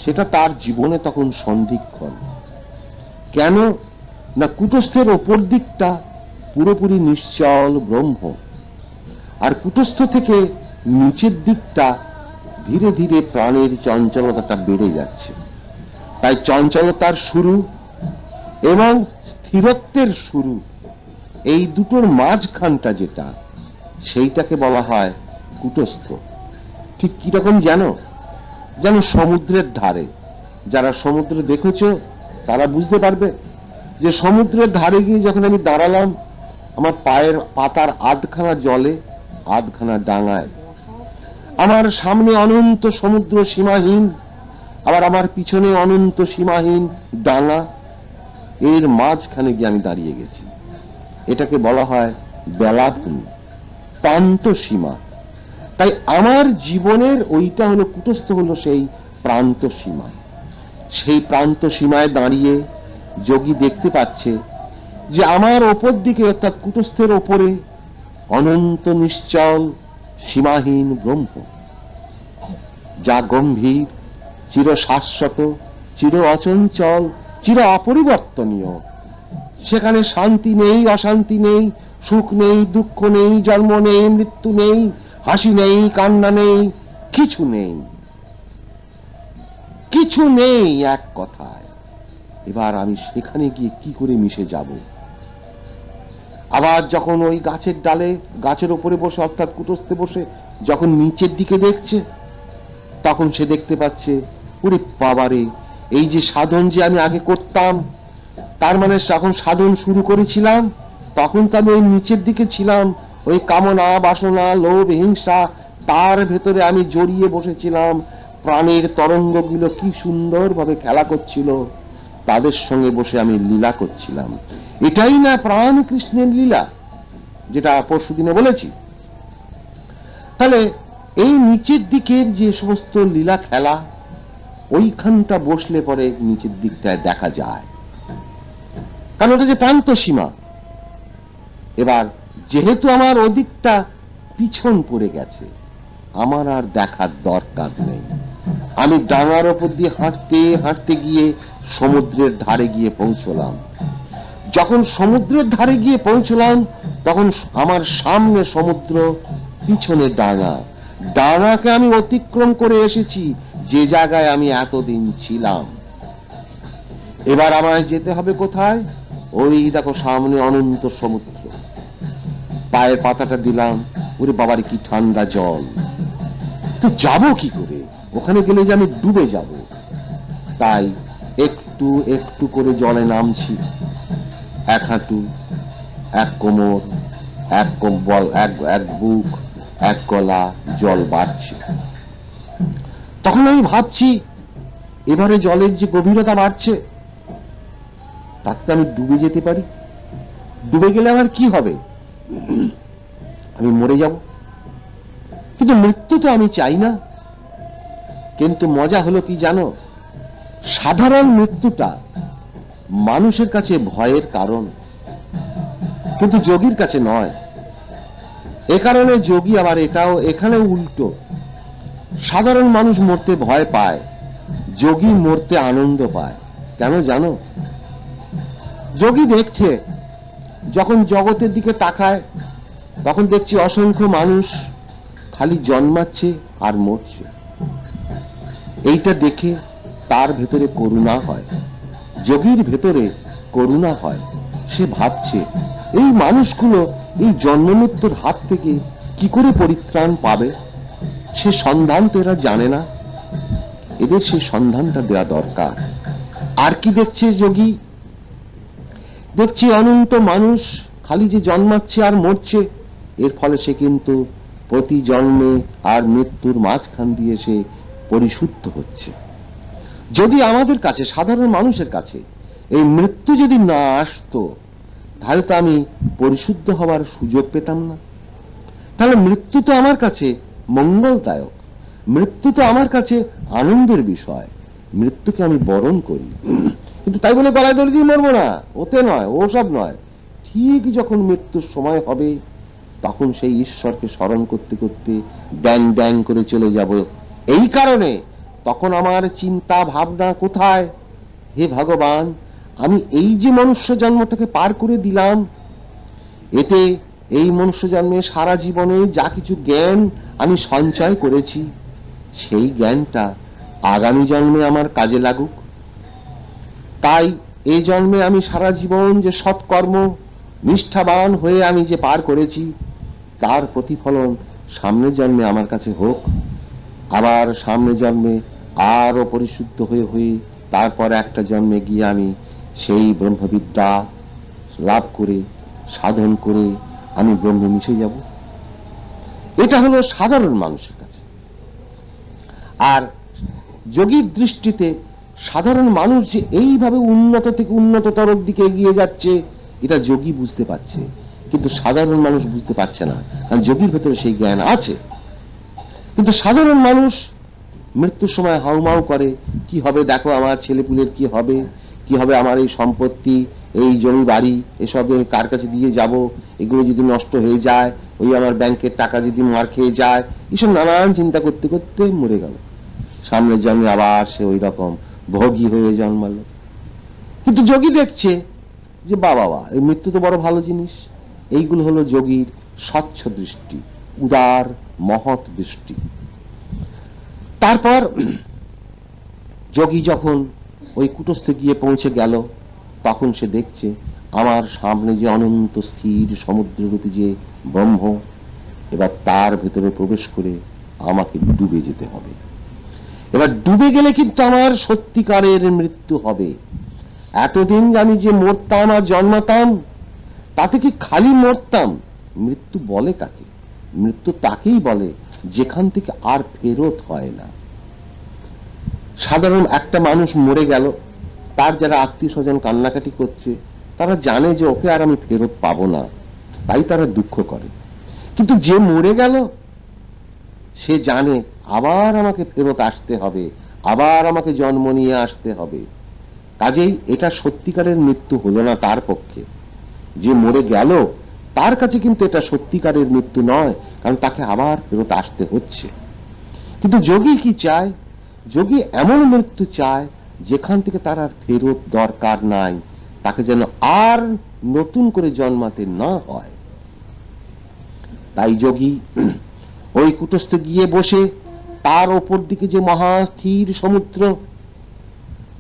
সেটা তার জীবনে তখন সন্ধিক্ষণ। কেন না, কুটস্থের ওপর দিকটা পুরোপুরি নিশ্চল ব্রহ্ম, আর কুটস্থ থেকে নিচের দিকটা ধীরে ধীরে প্রাণের চঞ্চলতাটা বেড়ে যাচ্ছে। তাই চঞ্চলতার শুরু এবং স্থিরত্বের শুরু, এই দুটোর মাঝখানটা যেটা, সেইটাকে বলা হয় কুটস্থ। ঠিক কিরকম জানো? যেন সমুদ্রের ধারে, যারা সমুদ্র দেখেছো তারা বুঝতে পারবে যে সমুদ্রের ধারে গিয়ে যখন আমি দাঁড়ালাম, আমার পায়ের পাতার আধখানা জলে আধখানা ডাঙায়, আমার সামনে অনন্ত সমুদ্র সীমাহীন, আবার আমার পিছনে অনন্ত সীমাহীন ডাঙা, এর মাঝখানে গিয়ে আমি দাঁড়িয়ে গেছি। এটাকে বলা হয় বেলাভূমি, প্রান্ত সীমা। তাই আমার জীবনের ওইটা হলো কুটস্থ, হলো সেই প্রান্ত সীমা। সেই প্রান্ত সীমায় দাঁড়িয়ে যোগী দেখতে পাচ্ছে যে আমার ওপর দিকে অর্থাৎ কুটস্থের ওপরে অনন্ত নিশ্চল সীমাহীন ব্রহ্ম, যা গম্ভীর, চির শাশ্বত, চির অচঞ্চল, চির অপরিবর্তনীয়। সেখানে শান্তি নেই, অশান্তি নেই, সুখ নেই, দুঃখ নেই, জন্ম নেই, মৃত্যু নেই, হাসি নেই, কান্না নেই, কিছু নেই, কিছু নেই এক কথায়। এবার আমি সেখানে গিয়ে কি করে মিশে যাব? আবার যখন ওই গাছের ডালে, গাছের উপরে বসে, অর্থাৎ কুটস্থে বসে যখন নিচের দিকে দেখছে, তখন সে দেখতে পাচ্ছে, ওরে বাবারে, এই যে সাধন যে আমি আগে করতাম, তার মানে যখন সাধন শুরু করেছিলাম তখন তো আমি ওই নিচের দিকে ছিলাম, ওই কামনা, বাসনা, লোভ, হিংসা, তার ভেতরে আমি জড়িয়ে বসেছিলাম। প্রাণের তরঙ্গগুলো কি সুন্দরভাবে খেলা করছিল, তাদের সঙ্গে বসে আমি লীলা করছিলাম। এটাই না প্রাণ কৃষ্ণের লীলা, যেটা পরশুদিনে বলেছি। তাহলে এই নিচের দিকের যে সমস্ত লীলা খেলা, ওইখানটা বসলে পরে নিচের দিকটায় দেখা যায়, কারণ ওটা যে প্রান্ত সীমা। এবার যেহেতু আমার ওদিকটা পিছন পড়ে গেছে, আমার আর দেখার দরকার নেই। আমি ডাঙার ওপর দিয়ে হাঁটতে হাঁটতে গিয়ে সমুদ্রের ধারে গিয়ে পৌঁছলাম। যখন সমুদ্রের ধারে গিয়ে পৌঁছলাম তখন আমার সামনে সমুদ্র, পিছনে ডাঙা। ডাঙাকে আমি অতিক্রম করে এসেছি যে জায়গায় আমি এতদিন ছিলাম। এবার আমায় যেতে হবে কোথায়? ওই দেখো সামনে অনন্ত সমুদ্র। পায়ের পাতাটা দিলাম, ওরে বাবার কি ঠান্ডা জল, তো যাবো কি করে? ওখানে গেলে যে আমি ডুবে যাব। তাই একটু একটু করে জলে নামছি, এক হাঁটু, এক কোমর, এক কম্বল, এক বুক, এক গলা জল বাড়ছে। তখন আমি ভাবছি, এবারে জলের যে গভীরতা বাড়ছে, তাতে আমি ডুবে যেতে পারি। ডুবে গেলে আমার কি হবে? আমি মরে যাব। কিন্তু মৃত্যু তো আমি চাই না। কিন্তু মজা হলো কি জানো? সাধারণ মৃত্যুটা মানুষের কাছে ভয়ের কারণ, কিন্তু যোগীর কাছে নয়। এ কারণে যোগী আবার এখানে উল্টো। সাধারণ মানুষ মরতে ভয় পায়, যোগী মরতে আনন্দ পায়। কেন জানো? যোগী দেখছে, যখন জগতের দিকে তাকায় তখন দেখছি অসংখ্য মানুষ খালি জন্মাচ্ছে আর মরছে। এইটা দেখে তার ভেতরে করুণা হয়, যোগীর ভেতরে করুণা হয়। সে ভাবছে, এই মানুষগুলো এই জন্ম মৃত্যুর হাত থেকে কি করে পরিত্রাণ পাবে? সে সন্ধান তো এরা জানে না, এদের সেই সন্ধানটা দেওয়া দরকার। আর কি দেখছে যোগী? দেখছি অনন্ত মানুষ খালি যে জন্মাচ্ছে আর মরছে, এর ফলে সে কিন্তু প্রতি জন্মে আর মৃত্যুর মাঝখান দিয়ে সে পরিশুদ্ধ হচ্ছে। যদি আমাদের কাছে, সাধারণ মানুষের কাছে এই মৃত্যু যদি না আসতো, তাহলে তো আমি পরিশুদ্ধ হওয়ার সুযোগ পেতাম না। তাহলে মৃত্যু তো আমার কাছে মঙ্গলদায়ক, মৃত্যু তো আমার কাছে আনন্দের বিষয়, মৃত্যুকে আমি বরণ করি। কিন্তু তাই বলে গলায় দড়ি দিয়ে মরবো না, ওতে নয়, ওসব নয়। ঠিক যখন মৃত্যুর সময় হবে, তখন সেই ঈশ্বরকে স্মরণ করতে করতে ড্যাং ড্যাং করে চলে যাব। এই কারণে তখন আমার চিন্তা ভাবনা কোথায়? হে ভগবান, আমি এই যে মনুষ্য জন্মটাকে পার করে দিলাম, এতে এই মনুষ্য জন্মে সারা জীবনে যা কিছু জ্ঞান আমি সঞ্চয় করেছি, সেই জ্ঞানটা আগামী জন্মে আমার কাজে লাগুক। তাই এই জন্মে আমি সারা জীবন যে সৎকর্ম নিষ্ঠাবান হয়ে আমি যে পার করেছি, তার প্রতিফলন সামনের জন্মে আমার কাছে হোক। আবার সামনের জন্মে আরো পরিশুদ্ধ হয়ে হয়ে তারপর একটা জন্মে গিয়ে আমি সেই ব্রহ্মবিদ্যা লাভ করে, সাধন করে আমি ব্রহ্মে মিশে যাব। এটা হলো সাধারণ মানুষের কাছে। আর যোগীর দৃষ্টিতে সাধারণ মানুষ যে এইভাবে উন্নত থেকে উন্নততর দিকে এগিয়ে যাচ্ছে, এটা যোগী বুঝতে পারছে, কিন্তু সাধারণ মানুষ বুঝতে পারছে না। কারণ যোগীর ভেতরে সেই জ্ঞান আছে। কিন্তু সাধারণ মানুষ মৃত্যুর সময় হাউমাউ করে, কি হবে দেখো, আমার ছেলেপুলের কি হবে, কি হবে আমার এই সম্পত্তি, এই জমি বাড়ি, এসব আমি কার কাছে দিয়ে যাব, এগুলো যদি নষ্ট হয়ে যায়, ওই আমার ব্যাংকের টাকা যদি মার খেয়ে যায়, এসব নানান চিন্তা করতে করতে মরে গেল। সামনের জন্মে আবার সে ওই রকম ভোগী হয়ে জন্মালো। কিন্তু যোগী দেখছে যে বাবা, এই মৃত্যু তো বড় ভালো জিনিস। এইগুলো হলো যোগীর স্বচ্ছ দৃষ্টি, উদার মহৎ দৃষ্টি। তারপর যোগী যখন ওই কুটস্থে গিয়ে পৌঁছে গেল, তখন সে দেখছে আমার সামনে যে অনন্ত স্থির সমুদ্ররূপী যে ব্রহ্ম, এবার তার ভেতরে প্রবেশ করে আমাকে ডুবে যেতে হবে। এবার ডুবে গেলে কিন্তু আমার সত্যিকারের মৃত্যু হবে। এতদিন আমি যে মরতাম আর জন্মাতাম, তাতে কি খালি মরতাম? মৃত্যু বলে কাকে? মৃত্যু তাকেই বলে যেখান থেকে আর ফেরত হয় না। সাধারণ একটা মানুষ মরে গেল, তার যারা আত্মীয় স্বজন কান্নাকাটি করছে, তারা জানে যে ওকে আর আমি ফেরত পাবো না, তাই তারা দুঃখ করে। কিন্তু যে মরে গেল, সে জানে আবার আমাকে ফেরত আসতে হবে, আবার আমাকে জন্ম নিয়ে আসতে হবে। কাজেই এটা সত্যিকারের মৃত্যু হলো না তার পক্ষে। যে মরে গেল তার কাছে কিন্তু এটা সত্যিকারের মৃত্যু নয়, কারণ তাকে আবার ফেরত আসতে হচ্ছে। কিন্তু যোগী কি চায়? যোগী এমন মৃত্যু চায় যেখান থেকে তার আর ফেরত দরকার নাই, তাকে যেন আর নতুন করে জন্মাতে না হয়। তাই যোগী ওই কুটস্থে গিয়ে বসে তার ওপর দিকে যে মহাস্থির সমুদ্র,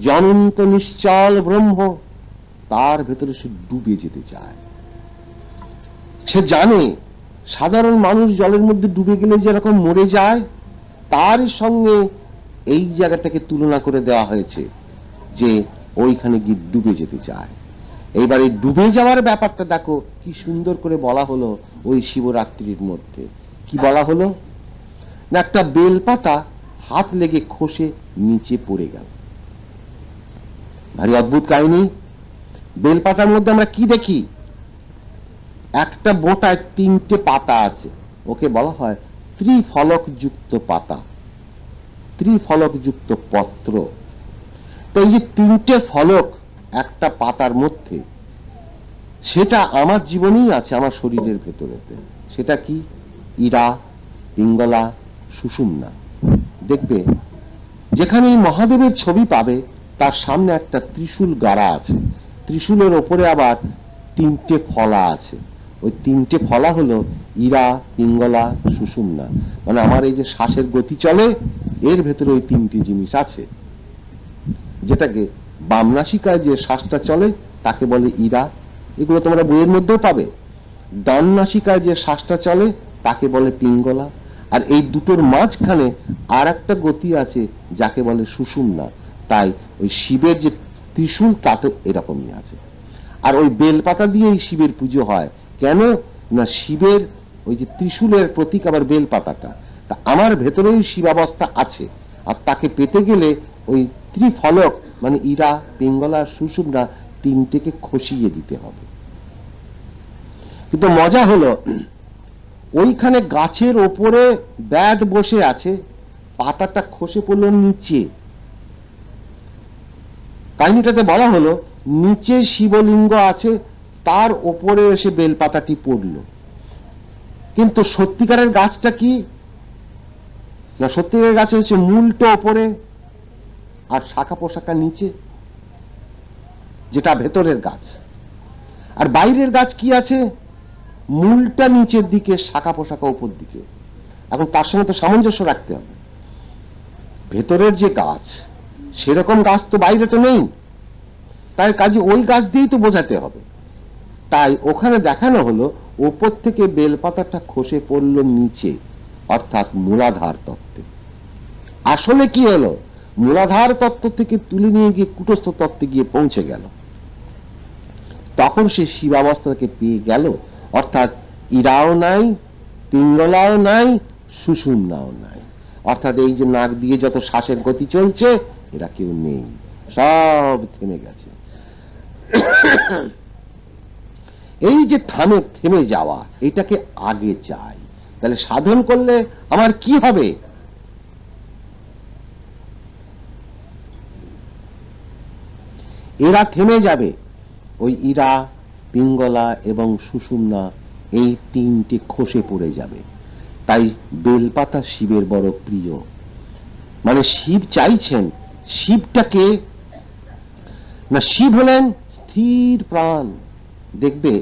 যে অনন্ত নিশ্চল ব্রহ্ম, তার ভেতরে সে ডুবে যেতে চায়। সে জানে সাধারণ মানুষ জলের মধ্যে ডুবে গেলে যেরকম মরে যায়, তার সঙ্গে এই জায়গাটাকে তুলনা করে দেওয়া হয়েছে যে ওইখানে গিয়ে ডুবে যেতে চায়। এইবারে ডুবে যাওয়ার ব্যাপারটা দেখো কি সুন্দর করে বলা হলো ওই শিবরাত্রির মধ্যে। কি বলা হলো না, একটা বেলপাতা হাত লেগে খসে নিচে পড়ে গেল। ভারী অদ্ভুত কাহিনী। বেলপাতার মধ্যে আমরা কি দেখি? একটা বোটায় 3টে পাতা আছে, ওকে বলা হয় ত্রিফলকযুক্ত পাতা, ত্রিফলকযুক্ত পত্র। তো এই যে 3টে ফলক একটা পাতার মধ্যে, সেটা আমার জীবনেই আছে, আমার শরীরের ভেতরেতে। সেটা কি? ইরা, পিঙ্গলা, সুষুম্না। দেখবে যেখানে মহাদেবের ছবি পাবে, তার সামনে একটা ত্রিশূল গাড়া আছে, ত্রিশূলের ওপরে আবার 3টে ফলা আছে। ওই 3টে ফলা হলো ইরা, পিঙ্গলা, সুষুম্না। মানে আমার এই যে শ্বাসের গতি চলে, এর ভেতরে ওই 3টি জিনিস আছে। যেটাকে বাম নাসিকায় যে শ্বাসটা চলে তাকে বলে ইরা, এগুলো তোমরা বইয়ের মধ্যেও পাবে। ডান নাসিকায় যে শ্বাসটা চলে তাকে বলে পিঙ্গলা। আর এই দুটোর মাঝখানে আর একটা গতি আছে যাকে বলে সুষুম্না। তাই ওই শিবের যে ত্রিশূল তাতে এরকমই আছে। আর ওই বেলপাতা দিয়েই শিবের পুজো হয়। কেন না, শিবের ওই যে ত্রিশূলের প্রতীক আবার বেলপাতাটা। তা আমার ভেতরেই শিবাবস্থা আছে, আর তাকে পেতে গেলে ওই ত্রিফলক মানে ইরা, পিঙ্গলা, সুষুম্না 3টেকে খসিয়ে দিতে হবে। কিন্তু মজা হলো, ওইখানে গাছের ওপরে ব্যাট বসে আছে, পাতাটা খসে পড়লো নিচে। কাহিনীটাতে বলা হলো নিচে শিবলিঙ্গ আছে, তার ওপরে এসে বেলপাতাটি পড়ল। কিন্তু সত্যিকারের গাছটা কি না, সত্যিকারের গাছ হচ্ছে মূলটা ওপরে আর শাখা পোশাকা নিচে, যেটা ভেতরের গাছ। আর বাইরের গাছ কি আছে? মূলটা নিচের দিকে, শাখা পোশাকা উপর দিকে। এখন তার সঙ্গে তো সামঞ্জস্য রাখতে হবে। ভেতরের যে গাছ, সেরকম গাছ তো বাইরে তো নেই, তাই কাজে ওই গাছ দিয়েই তো বোঝাতে হবে। তাই ওখানে দেখানো হলো ওপর থেকে বেলপাতাটা খসে পড়ল নিচে, অর্থাৎ মূলাধার তত্ত্বে। আসলে কি হলো, মূলাধার তত্ত্ব থেকে তুলে নিয়ে গিয়ে কুটস্থ তত্ত্বে গিয়ে পৌঁছে গেল। তখন সে শিবাবস্থাকে পেয়ে গেল, অর্থাৎ ইরাও নাই, পিঙ্গলাও নাই, সুষুম্নাও নাই। অর্থাৎ এই যে নাক দিয়ে যত শ্বাসের গতি চলছে, এরা কেউ নেই, সব থেমে গেছে। এই যে থেমে যাওয়া, এটাকে আগে চাই। তাহলে সাধন করলে আমার কি হবে? এরা থেমে যাবে। ওই ইরা, পিঙ্গলা এবং সুষুম্না এই 3টে খসে পড়ে যাবে। তাই বেলপাতা শিবের বড় প্রিয়। মানে শিব চাইছেন শিবটাকে, না শিব হলেন স্থির প্রাণ। দেখবে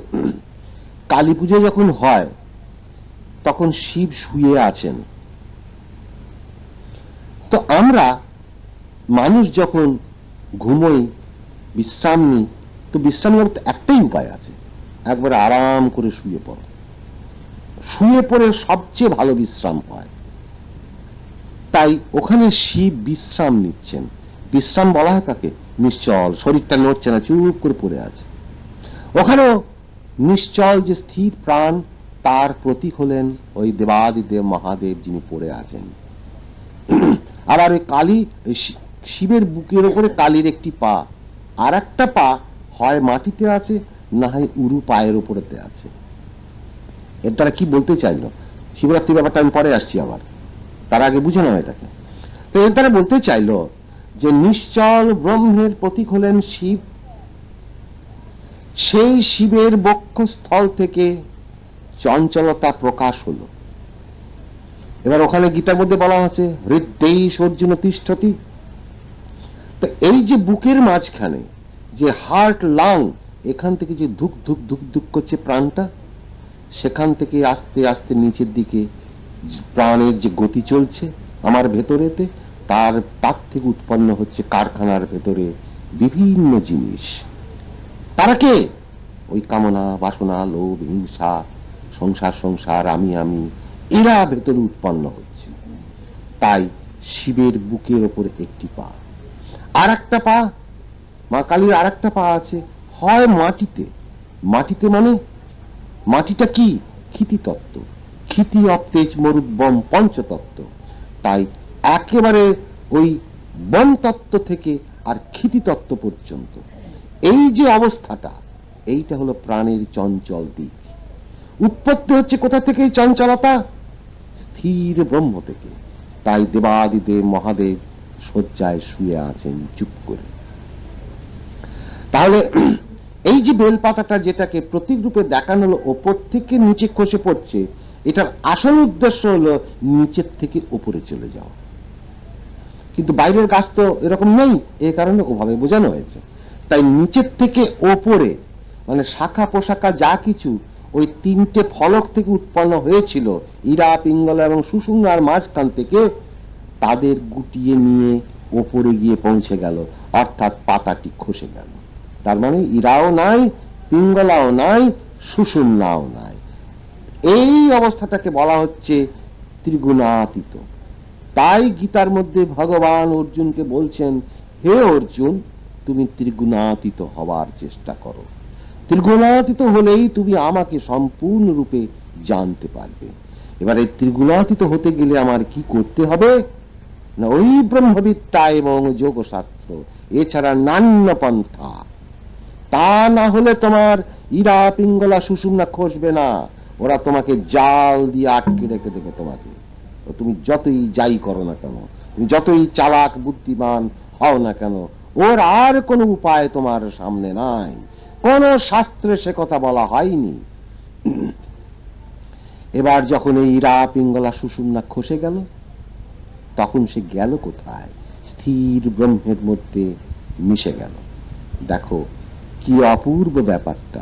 কালী পুজো যখন হয় তখন শিব শুয়ে আছেন। তো আমরা মানুষ যখন ঘুমোই, বিশ্রাম নিই, তো বিশ্রাম নেওয়ার একটাই উপায় আছে, একবার আরাম করে শুয়ে পড়ো। শুয়ে পড়ে সবচেয়ে ভালো বিশ্রাম হয়। তাই ওখানে শিব বিশ্রাম নিচ্ছেন। বিশ্রাম বলা হয় কাকে? নিশ্চল, শরীরটা নড়ছে না, চুপ করে পড়ে আছে। ওখানেও নিশ্চল যে স্থির প্রাণ, তার প্রতীক হলেন ওই দেবাদিদেব মহাদেব, যিনি পড়ে আছেন। আবার ওই কালী, শিবের বুকের উপরে কালীর একটি পা, আর একটা পা হয় মাটিতে আছে, না হয় উরু পায়ের উপরেতে আছে। এর দ্বারা কি বলতে চাইল? শিবরাত্রি ব্যাপারটা আমি পরে আসছি, আবার তার আগে বুঝে নাও এটাকে। তো এর দ্বারা বলতে চাইল যে নিশ্চল ব্রহ্মের প্রতীক হলেন শিব। সেই শিবের বক্ষস্থল থেকে চঞ্চলতা প্রকাশ হলো। এবার ওখানে গীতার মধ্যে বলা আছে হৃদ্দেশ অর্জুন তিষ্ঠতি। তো এই যে বুকের মাঝখানে যে হার্ট লাং, এখান থেকে যে ধুক ধুক ধুক ধুক করছে প্রাণটা, সেখান থেকে আস্তে আস্তে নিচের দিকে প্রাণের যে গতি চলছে আমার ভেতরেতে, তার থেকে উৎপন্ন হচ্ছে কারখানার ভেতরে বিভিন্ন জিনিস। তারা কে? ওই কামনা, বাসনা, লোভ, হিংসা, সংসার সংসার, আমি আমি, এরা ভেতরে উৎপন্ন হচ্ছে। তাই শিবের বুকের ওপরে একটি পা, আর একটা পা, মা কালীর আর একটা পা আছে, হয় মাটিতে। মাটিতে মানে মাটিটা কি? ক্ষিতি তত্ত্ব, ক্ষিতি অপ্তেজ মরুদ্বম পঞ্চতত্ত্ব। তাই একেবারে ওই বন তত্ত্ব থেকে আর ক্ষিতি তত্ত্ব পর্যন্ত এই যে অবস্থাটা, এইটা হলো প্রাণের চঞ্চল দিক। উৎপত্তি হচ্ছে কোথা থেকে এই চঞ্চলতা? স্থির ব্রহ্ম থেকে। তাই দেবাদিদেব মহাদেব শয্যায় শুয়ে আছেন চুপ করে। তাহলে এই যে বেলপাতাটা যেটাকে প্রতীক রূপে দেখানো হলো ওপর থেকে নিচে খসে পড়ছে, এটার আসল উদ্দেশ্য হলো নিচের থেকে উপরে চলে যাওয়া। কিন্তু বাইরের গাছ তো এরকম নেই, এই কারণে ওভাবে বোঝানো হয়েছে। তাই নিচের থেকে ওপরে, মানে শাখা পোশাখা যা কিছু ওই তিনটে ফলক থেকে উৎপন্ন হয়েছিল, ইরা, পিঙ্গলা এবং সুষুম্নার মাঝখান থেকে, তাদের গুটিয়ে নিয়ে ওপরে গিয়ে পৌঁছে গেল, অর্থাৎ পাতাটি খসে গেল। তার মানে ইরাও নাই, পিঙ্গলাও নাই, সুষুম্নাও নাই। এই অবস্থাটাকে বলা হচ্ছে ত্রিগুণাতীত। তাই গীতার মধ্যে ভগবান অর্জুনকে বলছেন, হে অর্জুন, তুমি ত্রিগুণাতীত হবার চেষ্টা করো। ত্রিগুণাতীত হলেই তুমি আমাকে সম্পূর্ণরূপে জানতে পারবে। এবার এই ত্রিগুণাতীত হতে গেলে আমার কি করতে হবে? না ওই ব্রহ্মবিদ্যা এবং যোগশাস্ত্র, এছাড়া নান্য পন্থা। তা না হলে তোমার ইরা, পিঙ্গলা, সুষুম্না খসবে না। ওরা তোমাকে জাল দিয়ে আটকে রেখে দেবে তোমাকে। তুমি যতই যাই করো না কেন, তুমি যতই চালাক বুদ্ধিমান হও না কেন, ওর আর কোনো উপায় তোমার সামনে নাই। কোন শাস্ত্রে সে কথা বলা হয়নি। এবার যখন এই ইরা, পিঙ্গলা, সুষুম্না খসে গেল, তখন সে গেল কোথায়? স্থির ব্রহ্মের মধ্যে মিশে গেল। দেখো কি অপূর্ব ব্যাপারটা।